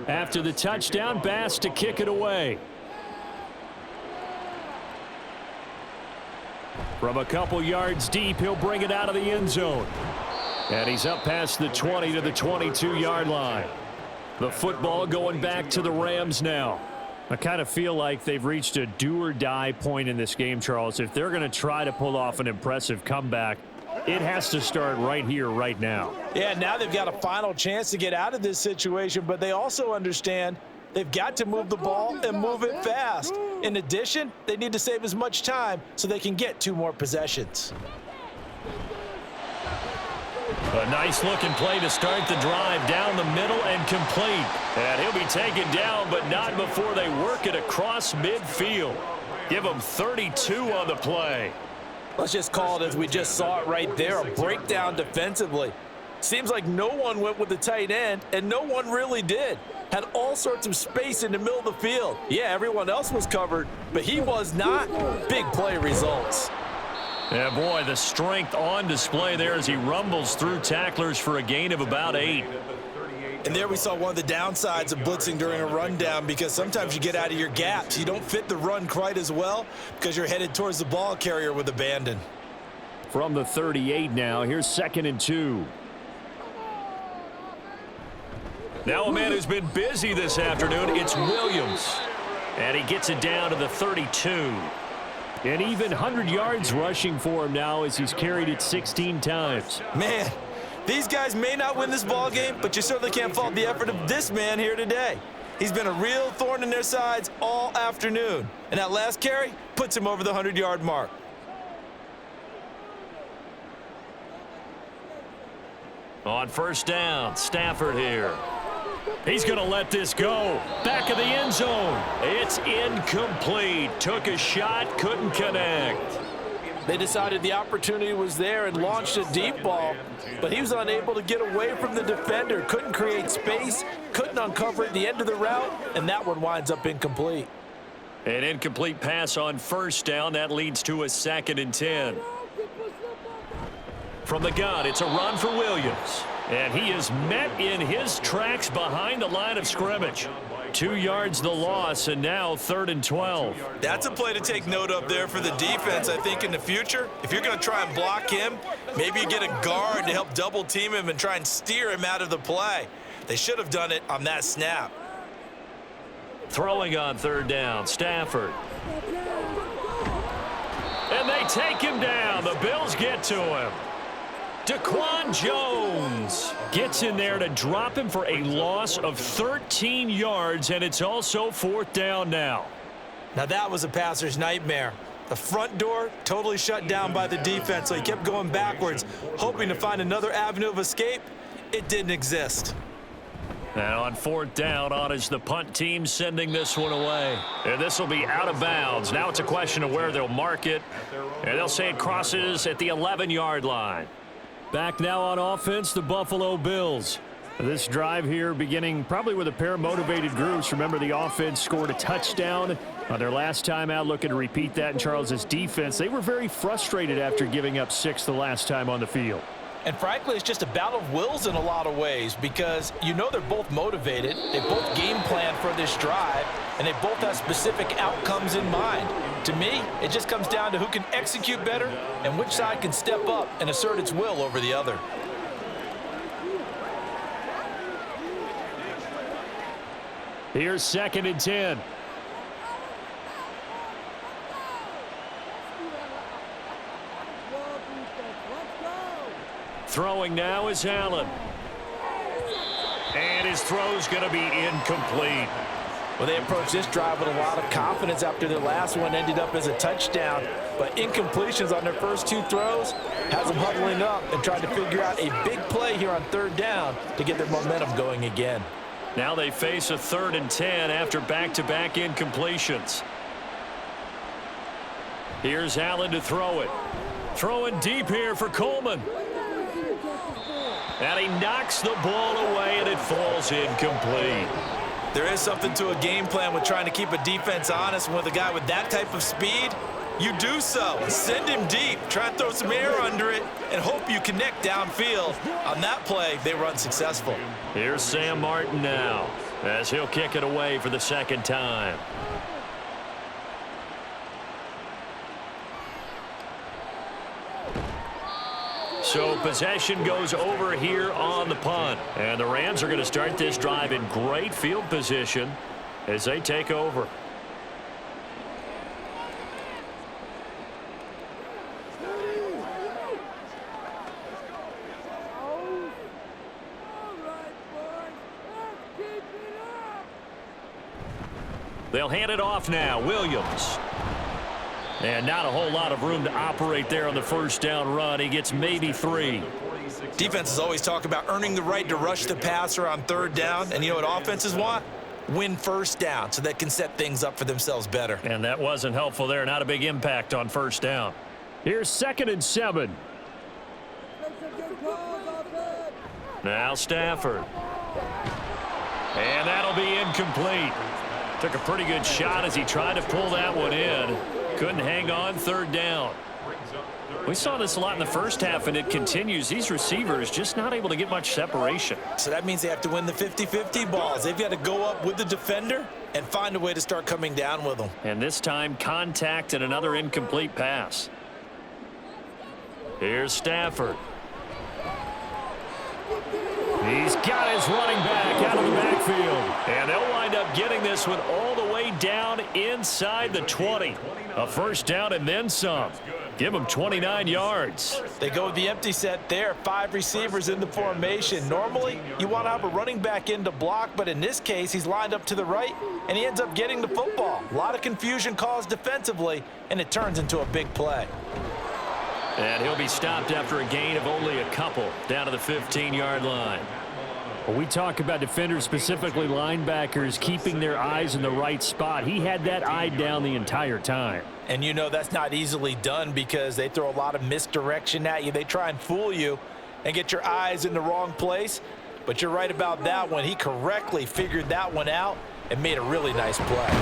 After the touchdown, Bass to kick it away. From a couple yards deep, he'll bring it out of the end zone. And he's up past the 20 to the 22-yard line. The football going back to the Rams now. I kind of feel like they've reached a do-or-die point in this game, Charles. If they're going to try to pull off an impressive comeback, it has to start right here, right now. Yeah, now they've got a final chance to get out of this situation, but they also understand they've got to move the ball and move it fast. In addition, they need to save as much time so they can get 2 more possessions. A nice-looking play to start the drive down the middle and complete. And he'll be taken down, but not before they work it across midfield. Give him 32 on the play. Let's just call it as we just saw it right there, a breakdown defensively. Seems like no one went with the tight end, and no one really did. Had all sorts of space in the middle of the field. Yeah, everyone else was covered, but he was not. Big play results. Yeah, boy, the strength on display there as he rumbles through tacklers for a gain of about 8. And there we saw one of the downsides of blitzing during a rundown, because sometimes you get out of your gaps. You don't fit the run quite as well because you're headed towards the ball carrier with abandon. From the 38 now, here's 2nd and 2. Now a man who's been busy this afternoon, it's Williams. And he gets it down to the 32. And even 100 yards rushing for him now as he's carried it 16 times. Man, these guys may not win this ball game, but you certainly can't fault the effort of this man here today. He's been a real thorn in their sides all afternoon. And that last carry puts him over the 100-yard mark. On first down, Stafford here. He's going to let this go. Back of the end zone. It's incomplete. Took a shot, couldn't connect. They decided the opportunity was there and launched a deep ball, but he was unable to get away from the defender. Couldn't create space, couldn't uncover at the end of the route, and that one winds up incomplete. An incomplete pass on first down. That leads to a 2nd and 10. From the gun, it's a run for Williams. And he is met in his tracks behind the line of scrimmage. 2 yards the loss, and now 3rd and 12. That's a play to take note of there for the defense, I think, in the future. If you're going to try and block him, maybe you get a guard to help double team him and try and steer him out of the play. They should have done it on that snap. Throwing on 3rd down, Stafford. And they take him down. The Bills get to him. Daquan Jones gets in there to drop him for a loss of 13 yards, and it's also 4th down now. Now that was a passer's nightmare. The front door totally shut down by the defense, so he kept going backwards, hoping to find another avenue of escape. It didn't exist. Now on 4th down, on is the punt team sending this one away. And this will be out of bounds. Now it's a question of where they'll mark it. And they'll say it crosses at the 11-yard line. Back now on offense, the Buffalo Bills. This drive here beginning probably with a pair of motivated groups. Remember, the offense scored a touchdown on their last time out. Looking to repeat that in Charles's defense. They were very frustrated after giving up 6 the last time on the field. And frankly, it's just a battle of wills in a lot of ways, because you know they're both motivated, they both game plan for this drive, and they both have specific outcomes in mind. To me, it just comes down to who can execute better and which side can step up and assert its will over the other. Here's 2nd and 10. Throwing now is Allen. And his throw's going to be incomplete. Well, they approached this drive with a lot of confidence after their last one ended up as a touchdown. But incompletions on their first 2 throws has them huddling up and trying to figure out a big play here on 3rd down to get their momentum going again. Now they face a 3rd and 10 after back-to-back incompletions. Here's Allen to throw it. Throwing deep here for Coleman. And he knocks the ball away, and it falls incomplete. There is something to a game plan with trying to keep a defense honest. And with a guy with that type of speed, you do so. Send him deep, try and throw some air under it, and hope you connect downfield. On that play, they were unsuccessful. Here's Sam Martin now, as he'll kick it away for the 2nd time. So possession goes over here on the punt. And the Rams are going to start this drive in great field position as they take over. They'll hand it off now. Williams. And not a whole lot of room to operate there on the first down run. He gets maybe 3. Defenses always talk about earning the right to rush the passer on third down. And you know what offenses want? Win first down so they can set things up for themselves better. And that wasn't helpful there. Not a big impact on first down. Here's 2nd and 7. Now Stafford. And that'll be incomplete. Took a pretty good shot as he tried to pull that one in. Couldn't hang on third down. We saw this a lot in the first half, and it continues. These receivers just not able to get much separation. So that means they have to win the 50-50 balls. They've got to go up with the defender and find a way to start coming down with them. And this time, contact and another incomplete pass. Here's Stafford. He's got his running back out of the backfield. And they'll wind up getting this one all the way down inside the 20. A first down and then some. Give them 29 yards. They go with the empty set there. 5 receivers in the formation. Normally, you want to have a running back in to block, but in this case, he's lined up to the right, and he ends up getting the football. A lot of confusion caused defensively, and it turns into a big play. And he'll be stopped after a gain of only a couple down to the 15-yard line. When we talk about defenders, specifically linebackers, keeping their eyes in the right spot, he had that eye down the entire time. And you know that's not easily done because they throw a lot of misdirection at you. They try and fool you and get your eyes in the wrong place. But you're right about that one. He correctly figured that one out and made a really nice play.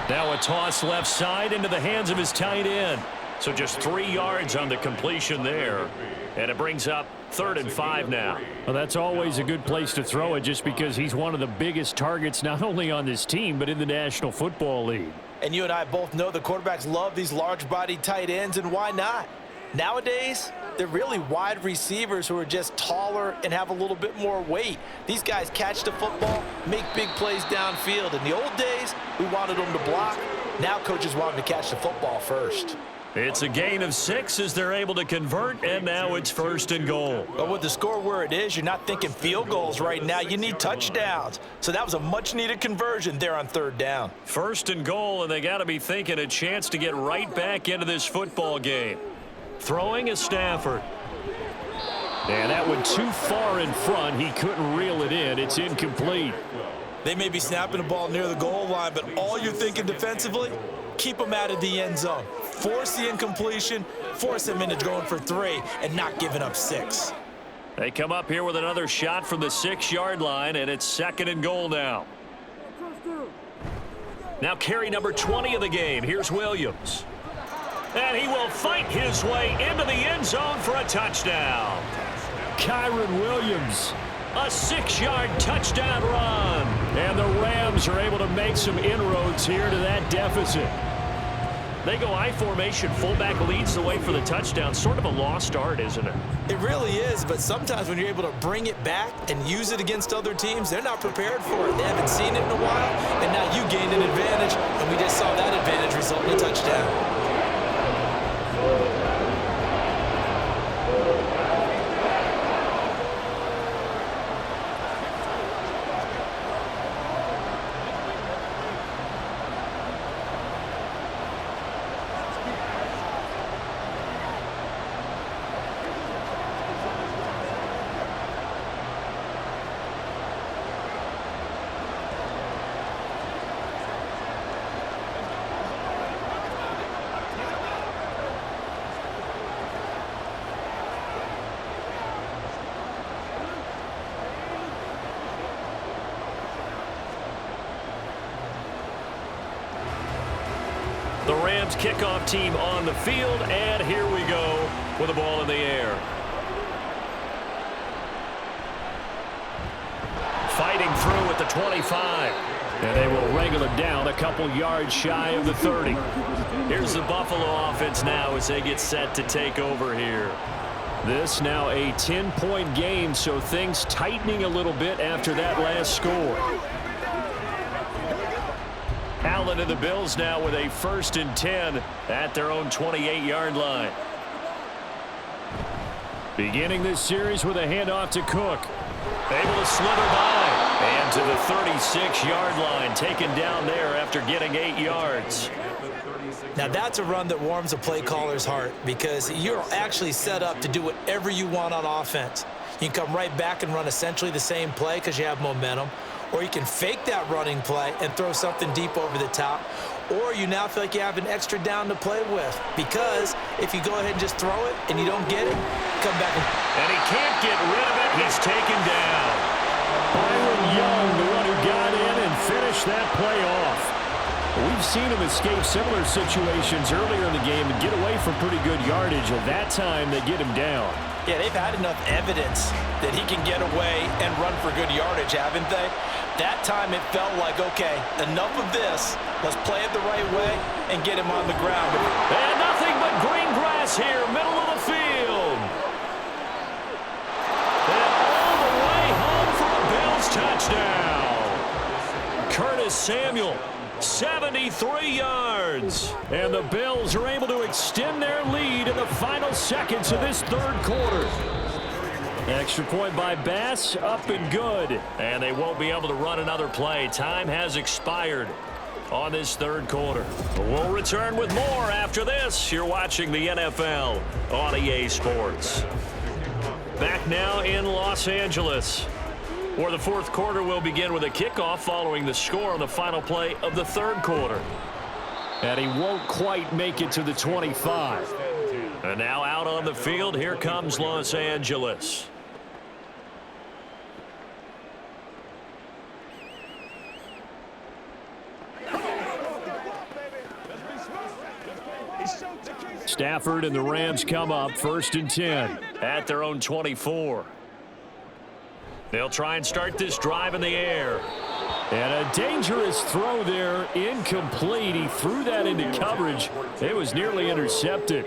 Now a toss left side into the hands of his tight end. So just 3 yards on the completion there. And it brings up 3rd and 5 now. Well, that's always a good place to throw it just because he's one of the biggest targets not only on this team but in the National Football League. And you and I both know the quarterbacks love these large-bodied tight ends, and why not? Nowadays, they're really wide receivers who are just taller and have a little bit more weight. These guys catch the football, make big plays downfield. In the old days, we wanted them to block. Now coaches want them to catch the football first. It's a gain of 6 as they're able to convert, and now it's 1st and goal. But with the score where it is, you're not thinking field goals right now. You need touchdowns. So that was a much-needed conversion there on 3rd down. 1st and goal, and they got to be thinking a chance to get right back into this football game. Throwing is Stafford. And that one too far in front. He couldn't reel it in. It's incomplete. They may be snapping the ball near the goal line, but all you're thinking defensively, keep them out of the end zone. Force the incompletion, force them into going for 3, and not giving up 6. They come up here with another shot from the 6-yard line, and it's 2nd and goal now. Now carry number 20 of the game. Here's Williams. And he will fight his way into the end zone for a touchdown. Kyron Williams. A 6-yard touchdown run. And the Rams are able to make some inroads here to that deficit. They go I formation. Fullback leads the way for the touchdown. Sort of a lost art, isn't it? It really is, but sometimes when you're able to bring it back and use it against other teams, they're not prepared for it. They haven't seen it in a while, and now you gained an advantage, and we just saw that advantage result in a touchdown. The Rams kickoff team on the field, and here we go with the ball in the air. Fighting through at the 25. And they will wrangle it down a couple yards shy of the 30. Here's the Buffalo offense now as they get set to take over here. This now a 10-point game, so things tightening a little bit after that last score. Allen and the Bills now with a 1st and 10 at their own 28-yard line. Beginning this series with a handoff to Cook. Able to slither by. And to the 36-yard line, taken down there after getting 8 yards. Now that's a run that warms a play caller's heart because you're actually set up to do whatever you want on offense. You can come right back and run essentially the same play because you have momentum, or you can fake that running play and throw something deep over the top, or you now feel like you have an extra down to play with because if you go ahead and just throw it and you don't get it, come back and he can't get rid of it. He's taken down. Byron Young, the one who got in and finished that play off. We've seen him escape similar situations earlier in the game and get away from pretty good yardage, and that time they get him down. Yeah, they've had enough evidence that he can get away and run for good yardage, haven't they? That time it felt like, okay, enough of this. Let's play it the right way and get him on the ground. And nothing but green grass here, middle of the field. And all the way home for a Bills touchdown. Curtis Samuel, 73 yards. And the Bills are able to extend their lead in the final seconds of this 3rd quarter. Extra point by Bass, up and good. And they won't be able to run another play. Time has expired on this 3rd quarter. We'll return with more after this. You're watching the NFL on EA Sports. Back now in Los Angeles, where the 4th quarter will begin with a kickoff following the score on the final play of the 3rd quarter. And he won't quite make it to the 25. And now out on the field, here comes Los Angeles. Stafford and the Rams come up 1st and 10 at their own 24. They'll try and start this drive in the air. And a dangerous throw there, incomplete. He threw that into coverage. It was nearly intercepted.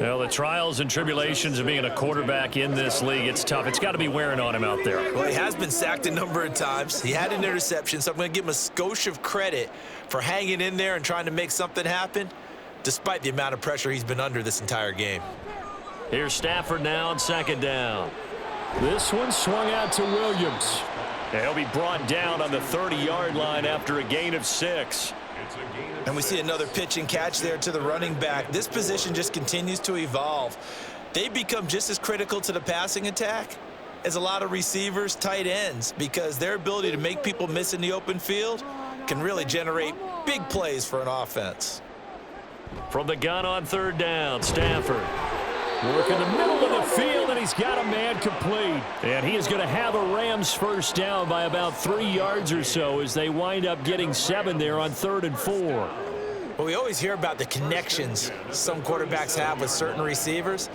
Well, the trials and tribulations of being a quarterback in this league, it's tough. It's got to be wearing on him out there. Well, he has been sacked a number of times. He had an interception, so I'm going to give him a skosh of credit for hanging in there and trying to make something happen, despite the amount of pressure he's been under this entire game. Here's Stafford now on 2nd down. This one swung out to Williams. He'll be brought down on the 30-yard line after a gain of 6. And we see another pitch and catch there to the running back. This position just continues to evolve. They become just as critical to the passing attack as a lot of receivers, tight ends, because their ability to make people miss in the open field can really generate big plays for an offense. From the gun on 3rd down, Stafford. Work in the middle of the field, and he's got a man complete. And he is going to have a Rams 1st down by about 3 yards or so as they wind up getting 7 there on 3rd and 4. Well, we always hear about the connections some quarterbacks have with certain receivers.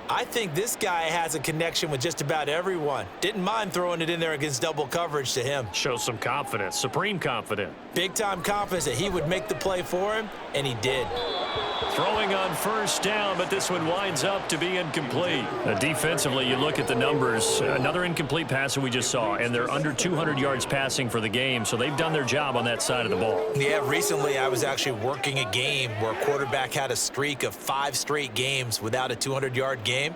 I think this guy has a connection with just about everyone. Didn't mind throwing it in there against double coverage to him. Shows some confidence, supreme confidence. Big-time confidence that he would make the play for him, and he did. Throwing on 1st down, but this one winds up to be incomplete. Defensively, you look at the numbers. Another incomplete pass that we just saw, and they're under 200 yards passing for the game, so they've done their job on that side of the ball. Yeah, recently I was actually working a game where a quarterback had a streak of 5 straight games without a 200-yard game,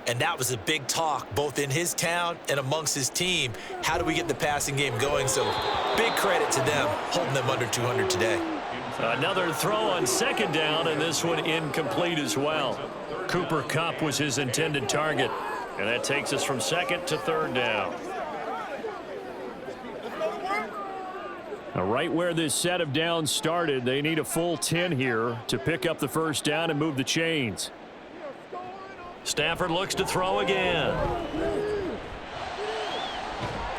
and that was a big talk both in his town and amongst his team. How do we get the passing game going? So big credit to them, holding them under 200 today. Another throw on 2nd down, and this one incomplete as well. Cooper Kupp was his intended target, and that takes us from 2nd to 3rd down. Now, right where this set of downs started, they need a full 10 here to pick up the 1st down and move the chains. Stafford looks to throw again.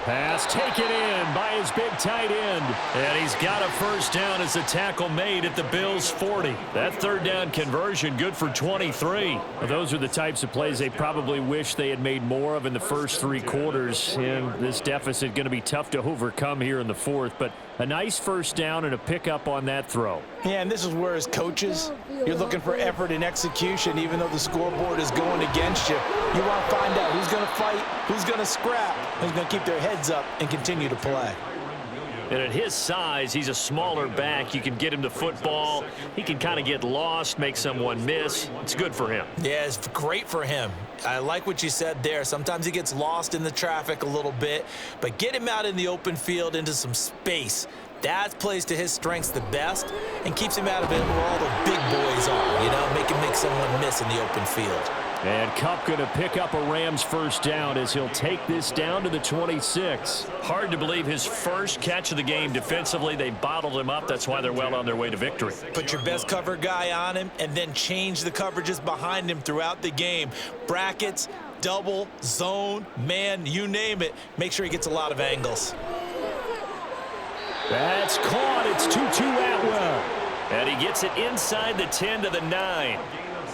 Pass taken in by his big tight end. And he's got a first down as the tackle made at the Bills' 40. That third down conversion good for 23. Well, those are the types of plays they probably wish they had made more of in the first 3 quarters. And this deficit going to be tough to overcome here in the fourth. But a nice first down and a pickup on that throw. Yeah, and this is where as coaches, you're looking for effort and execution even though the scoreboard is going against you. You want to find out who's going to fight, who's going to scrap, who's going to keep their heads up and continue to play. And at his size, he's a smaller back. You can get him to football. He can kind of get lost, make someone miss. It's good for him. Yeah, it's great for him. I like what you said there. Sometimes he gets lost in the traffic a little bit, but get him out in the open field into some space. That plays to his strengths the best and keeps him out of it where all the big boys are, you know, make someone miss in the open field. And Kupp going to pick up a Rams first down as he'll take this down to the 26. Hard to believe his first catch of the game defensively. They bottled him up. That's why they're well on their way to victory. Put your best cover guy on him and then change the coverages behind him throughout the game. Brackets, double, zone, man, you name it. Make sure he gets a lot of angles. That's caught. It's Tutu Atwell. And he gets it inside the 10 to the 9.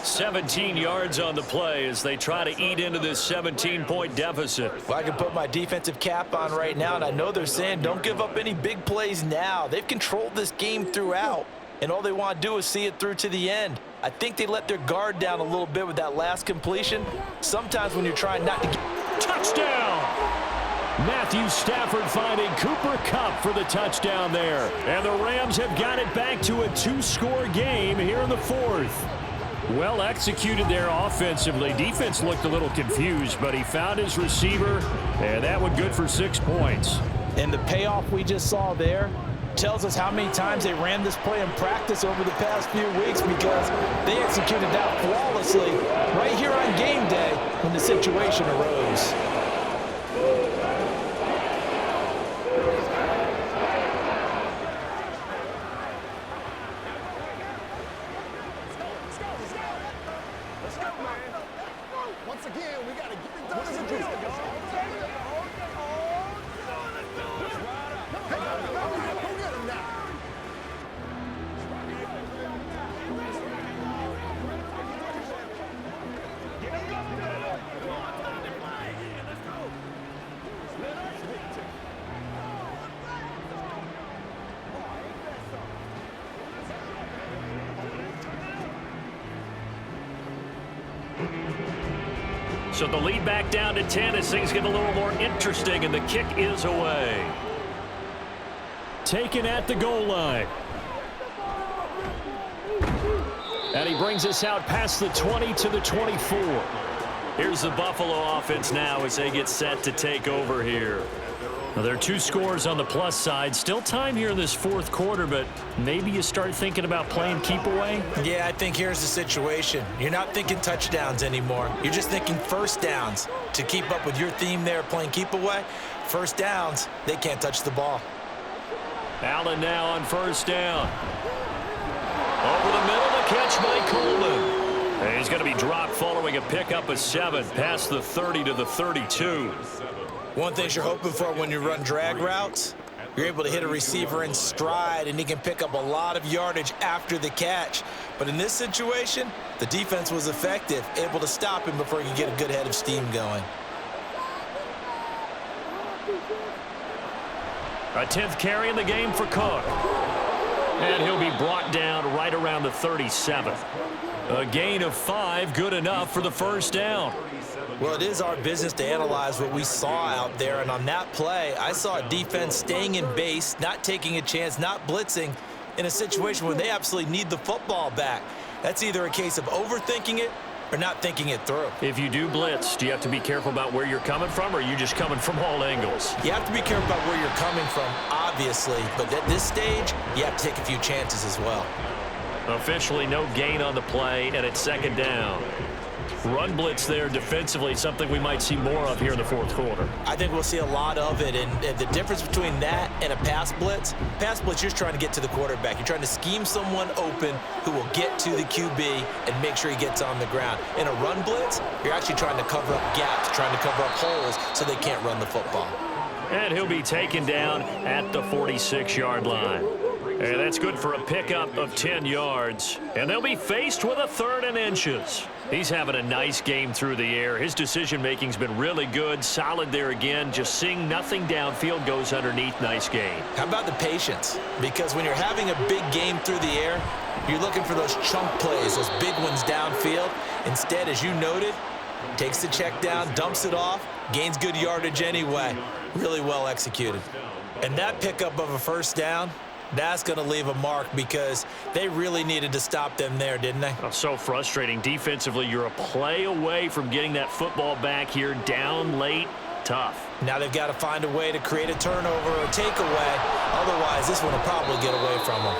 17 yards on the play as they try to eat into this 17-point deficit. Well, I can put my defensive cap on right now, and I know they're saying don't give up any big plays now. They've controlled this game throughout, and all they want to do is see it through to the end. I think they let their guard down a little bit with that last completion. Sometimes when you're trying not to get... Touchdown! Matthew Stafford finding Cooper Kupp for the touchdown there. And the Rams have got it back to a 2-score game here in the fourth. Well executed there offensively. Defense looked a little confused, but he found his receiver, and that one good for 6 points. And the payoff we just saw there tells us how many times they ran this play in practice over the past few weeks because they executed that flawlessly right here on game day when the situation arose. So the lead back down to 10 as things get a little more interesting, and the kick is away. Taken at the goal line. And he brings us out past the 20 to the 24. Here's the Buffalo offense now as they get set to take over here. Now, there are 2 scores on the plus side. Still time here in this fourth quarter, but maybe you start thinking about playing keep away? Yeah, I think here's the situation. You're not thinking touchdowns anymore. You're just thinking first downs. To keep up with your theme there, playing keep away, first downs, they can't touch the ball. Allen now on first down. Over the middle, the catch by Coleman. And he's going to be dropped following a pickup of 7 past the 30 to the 32. One thing you're hoping for when you run drag routes, you're able to hit a receiver in stride and he can pick up a lot of yardage after the catch. But in this situation, the defense was effective, able to stop him before he could get a good head of steam going. A 10th carry in the game for Cook. And he'll be brought down right around the 37. A gain of 5, good enough for the first down. Well, it is our business to analyze what we saw out there, and on that play, I saw a defense staying in base, not taking a chance, not blitzing in a situation where they absolutely need the football back. That's either a case of overthinking it or not thinking it through. If you do blitz, do you have to be careful about where you're coming from, or are you just coming from all angles? You have to be careful about where you're coming from, obviously, but at this stage, you have to take a few chances as well. Officially no gain on the play, and it's second down. Run blitz there defensively, something we might see more of here in the fourth quarter. I think we'll see a lot of it, and the difference between that and a pass blitz, you're just trying to get to the quarterback. You're trying to scheme someone open who will get to the QB and make sure he gets on the ground. In a run blitz, you're actually trying to cover up gaps, trying to cover up holes so they can't run the football. And he'll be taken down at the 46-yard line. And that's good for a pickup of 10 yards. And they'll be faced with a 3rd and inches. He's having a nice game through the air. His decision-making's been really good. Solid there again. Just seeing nothing downfield, goes underneath. Nice game. How about the patience? Because when you're having a big game through the air, you're looking for those chunk plays, those big ones downfield. Instead, as you noted, takes the check down, dumps it off, gains good yardage anyway. Really well executed. And that pickup of a 1st down, that's going to leave a mark because they really needed to stop them there, didn't they? Oh, so frustrating. Defensively, you're a play away from getting that football back here, down late. Tough. Now they've got to find a way to create a turnover or takeaway. Otherwise, this one will probably get away from them.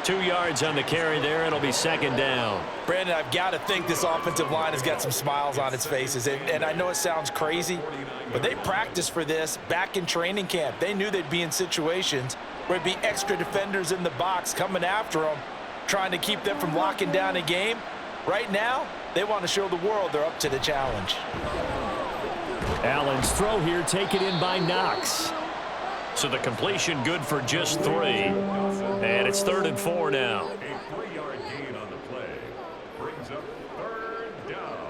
2 yards on the carry there. It'll be 2nd down. Brandon, I've got to think this offensive line has got some smiles on its faces. And I know it sounds crazy, but they practiced for this back in training camp. They knew they'd be in situations where there'd be extra defenders in the box coming after them, trying to keep them from locking down a game. Right now, they want to show the world they're up to the challenge. Allen's throw here taken in by Knox. So the completion good for just 3. And it's 3rd and 4 now. A 3-yard gain on the play brings up 3rd down.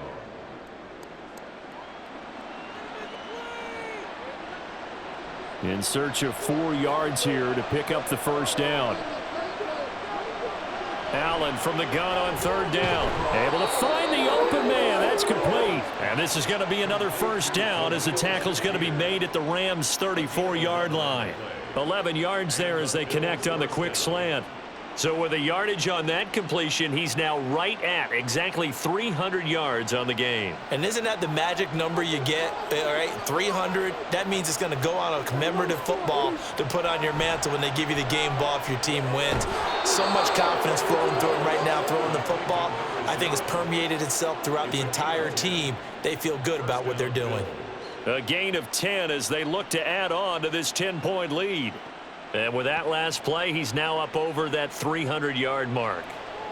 In search of 4 yards here to pick up the 1st down. Allen from the gun on 3rd down. Able to find the open man. That's complete. And this is going to be another 1st down as the tackle's going to be made at the Rams' 34-yard line. 11 yards there as they connect on the quick slant. So with the yardage on that completion, he's now right at exactly 300 yards on the game. And isn't that the magic number you get, all right, 300? That means it's going to go on a commemorative football to put on your mantle when they give you the game ball if your team wins. So much confidence flowing through him right now throwing the football. I think it's permeated itself throughout the entire team. They feel good about what they're doing. A gain of 10 as they look to add on to this 10-point lead. And with that last play, he's now up over that 300-yard mark.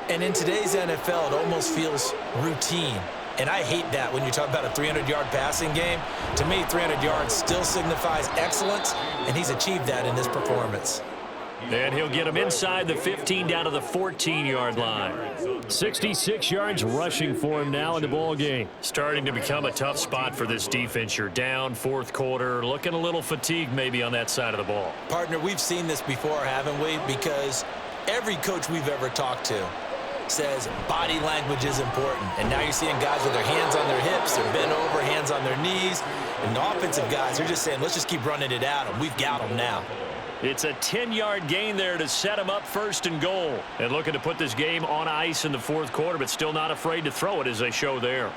And in today's NFL, it almost feels routine. And I hate that when you talk about a 300-yard passing game. To me, 300 yards still signifies excellence, and he's achieved that in this performance. And he'll get him inside the 15 down to the 14-yard line. 66 yards rushing for him now in the ball game. Starting to become a tough spot for this defense. You're down 4th quarter, looking a little fatigued maybe on that side of the ball. Partner, we've seen this before, haven't we? Because every coach we've ever talked to says body language is important. And now you're seeing guys with their hands on their hips, they're bent over, hands on their knees. And the offensive guys, they're just saying, let's just keep running it at them. We've got them now. It's a 10-yard gain there to set him up 1st and goal. And looking to put this game on ice in the 4th quarter, but still not afraid to throw it as they show there.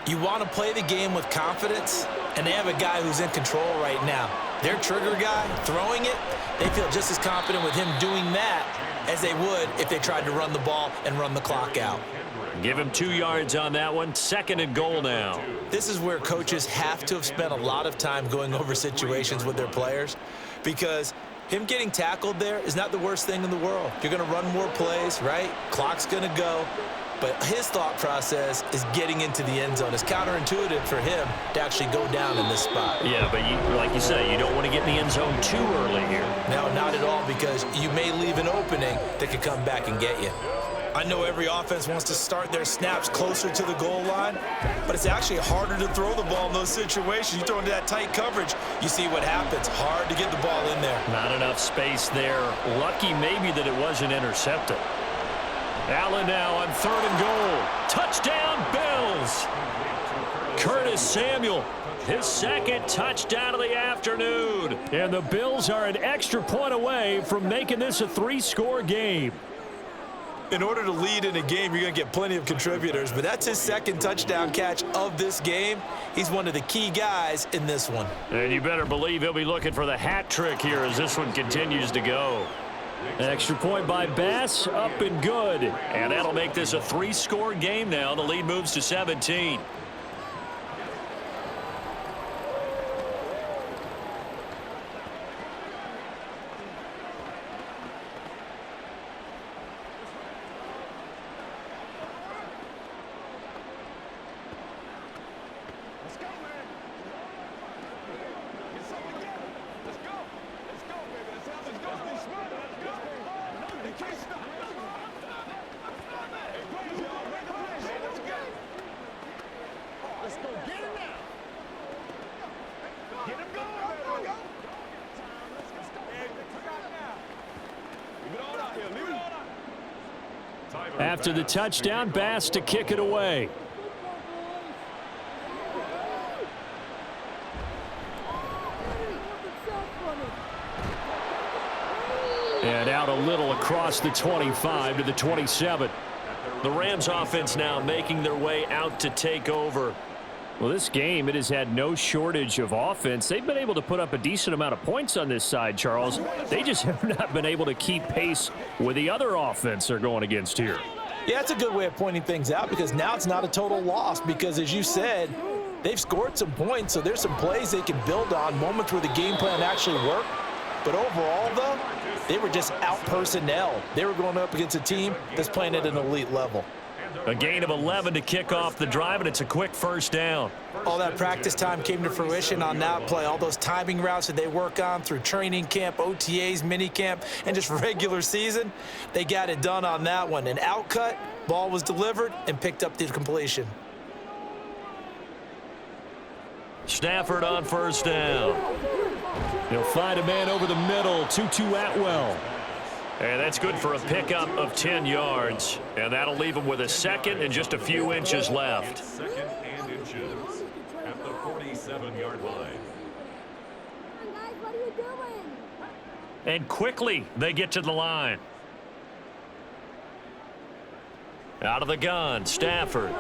You want to play the game with confidence, and they have a guy who's in control right now. Their trigger guy, throwing it, they feel just as confident with him doing that as they would if they tried to run the ball and run the clock out. Give him 2 yards on that one. 2nd and goal now. This is where coaches have to have spent a lot of time going over situations with their players, because him getting tackled there is not the worst thing in the world. You're going to run more plays, right? Clock's going to go. But his thought process is getting into the end zone. It's counterintuitive for him to actually go down in this spot. Yeah, but like you say, you don't want to get in the end zone too early here. No, not at all, because you may leave an opening that could come back and get you. I know every offense wants to start their snaps closer to the goal line, but it's actually harder to throw the ball in those situations. You throw into that tight coverage, you see what happens. Hard to get the ball in there. Not enough space there. Lucky maybe that it wasn't intercepted. Allen now on 3rd and goal. Touchdown, Bills. Curtis Samuel, his 2nd touchdown of the afternoon. And the Bills are an extra point away from making this a 3-score game. In order to lead in a game, you're going to get plenty of contributors, but that's his 2nd touchdown catch of this game. He's one of the key guys in this one. And you better believe he'll be looking for the hat trick here as this one continues to go. Extra point by Bass, up and good. And that'll make this a 3-score game now. The lead moves to 17. Let's go get him now. Get him going. Leave it all out here. Leave it all out. After the touchdown, Bass to kick it away. And out a little across the 25 to the 27. The Rams offense now making their way out to take over. Well, this game, it has had no shortage of offense. They've been able to put up a decent amount of points on this side, Charles. They just have not been able to keep pace with the other offense they're going against here. Yeah, that's a good way of pointing things out because now it's not a total loss because, as you said, they've scored some points, so there's some plays they can build on, moments where the game plan actually worked. But overall, though, they were just out-personnel. They were going up against a team that's playing at an elite level. A gain of 11 to kick off the drive, and it's a quick first down. All that practice time came to fruition on that play. All those timing routes that they work on through training camp, OTAs, minicamp, and just regular season, they got it done on that one. An outcut, ball was delivered, and picked up the completion. Stafford on first down. He'll find a man over the middle, Tutu Atwell. And that's good for a pickup of 10 yards. And that'll leave him with a second and just a few inches left. Second and inches at the 47-yard line. Guys, what are you doing? And quickly they get to the line. Out of the gun, Stafford.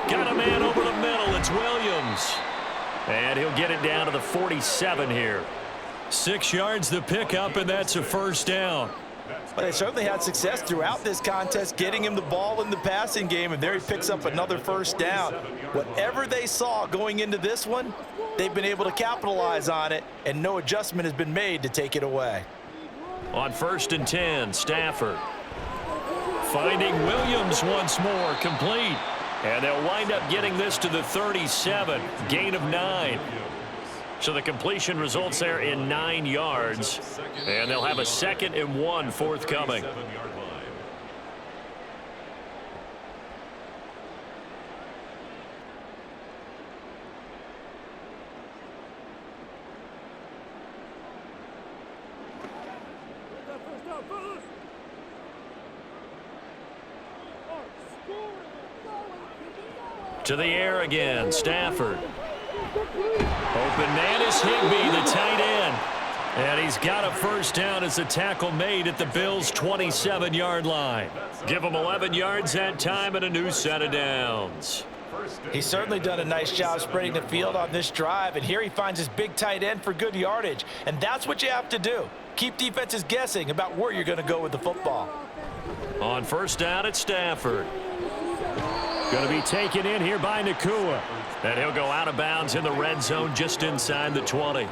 Got a man over the middle. It's Williams. And he'll get it down to the 47 here. 6 yards the pickup, and that's a first down. Well, they certainly had success throughout this contest, getting him the ball in the passing game, and there he picks up another first down. Whatever they saw going into this one, they've been able to capitalize on it, and no adjustment has been made to take it away. On first and 10, Stafford. Finding Williams once more, complete. And they'll wind up getting this to the 37, gain of 9. So the completion results there in 9 yards. And they'll have a 2nd and 1 forthcoming. To the air again, Stafford. Open man is Higbee, the tight end. And he's got a first down as a tackle made at the Bills' 27-yard line. Give him 11 yards that time and a new set of downs. He's certainly done a nice job spreading the field on this drive, and here he finds his big tight end for good yardage. And that's what you have to do. Keep defenses guessing about where you're going to go with the football. On first down, it's Stafford. Going to be taken in here by Nakua. And he'll go out of bounds in the red zone just inside the 20.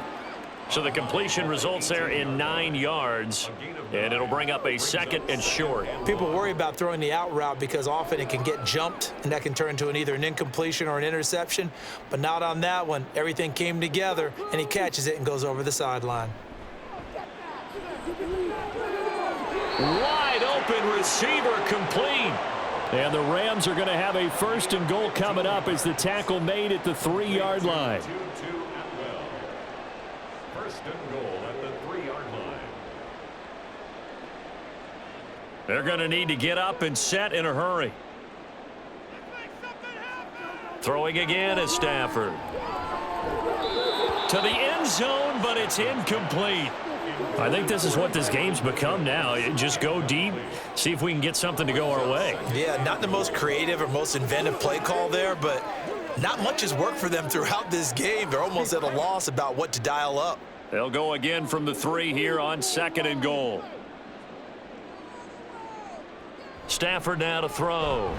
So the completion results there in 9 yards. And it'll bring up a 2nd and short. People worry about throwing the out route because often it can get jumped, and that can turn into either an incompletion or an interception. But not on that one. Everything came together, and he catches it and goes over the sideline. Wide open receiver, complete. And the Rams are going to have a 1st and goal coming up as the tackle made at the 3-yard line. 2-2 Atwell. 1st and goal at the 3-yard line. They're going to need to get up and set in a hurry. Throwing again is Stafford. To the end zone, but it's incomplete. I think this is what this game's become now. Just go deep, see if we can get something to go our way. Yeah, not the most creative or most inventive play call there, but not much has worked for them throughout this game. They're almost at a loss about what to dial up. They'll go again from the 3 here on 2nd and goal. Stafford now to throw.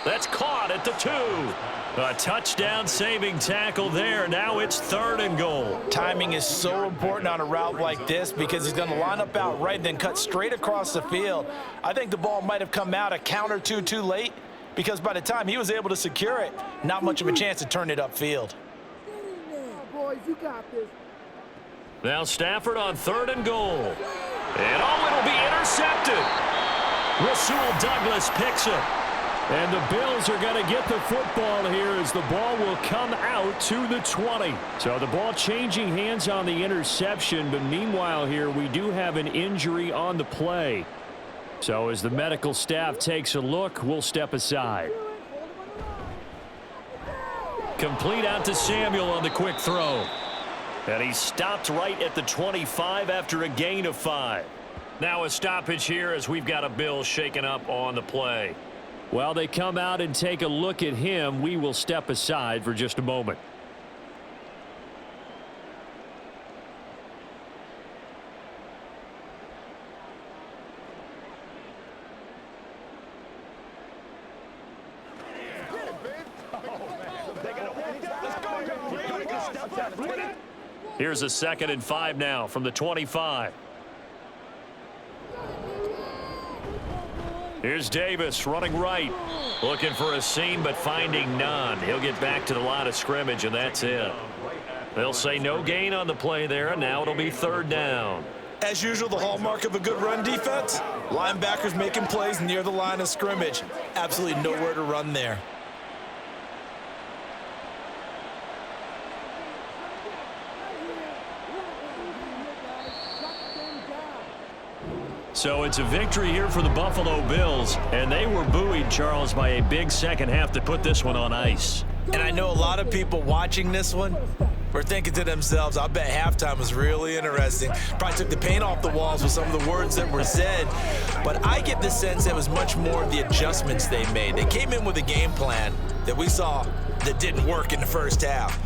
That's caught at the 2. A touchdown-saving tackle there. Now it's 3rd and goal. Timing is so important on a route like this because he's going to line up out right and then cut straight across the field. I think the ball might have come out a count or two too late because by the time he was able to secure it, not much of a chance to turn it upfield. Boys, you got this. Now Stafford on 3rd and goal. And oh, it'll be intercepted. Rasul Douglas picks it. And the Bills are going to get the football here as the ball will come out to the 20. So the ball changing hands on the interception, but meanwhile here we do have an injury on the play. So as the medical staff takes a look, we'll step aside. Complete out to Samuel on the quick throw. And he stopped right at the 25 after a gain of 5. Now a stoppage here as we've got a Bill shaken up on the play. While they come out and take a look at him, we will step aside for just a moment. Here's a 2nd and 5 now from the 25. Here's Davis running right. Looking for a seam, but finding none. He'll get back to the line of scrimmage, and that's it. They'll say no gain on the play there, and now it'll be 3rd down. As usual, the hallmark of a good run defense, linebackers making plays near the line of scrimmage. Absolutely nowhere to run there. So it's a victory here for the Buffalo Bills, and they were buoyed, Charles, by a big second half to put this one on ice. And I know a lot of people watching this one were thinking to themselves, I bet halftime was really interesting. Probably took the paint off the walls with some of the words that were said. But I get the sense it was much more of the adjustments they made. They came in with a game plan that we saw that didn't work in the first half.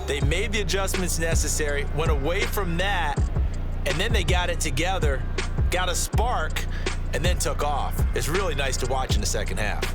They made the adjustments necessary, went away from that, and then they got it together, got a spark, and then took off. It's really nice to watch in the second half.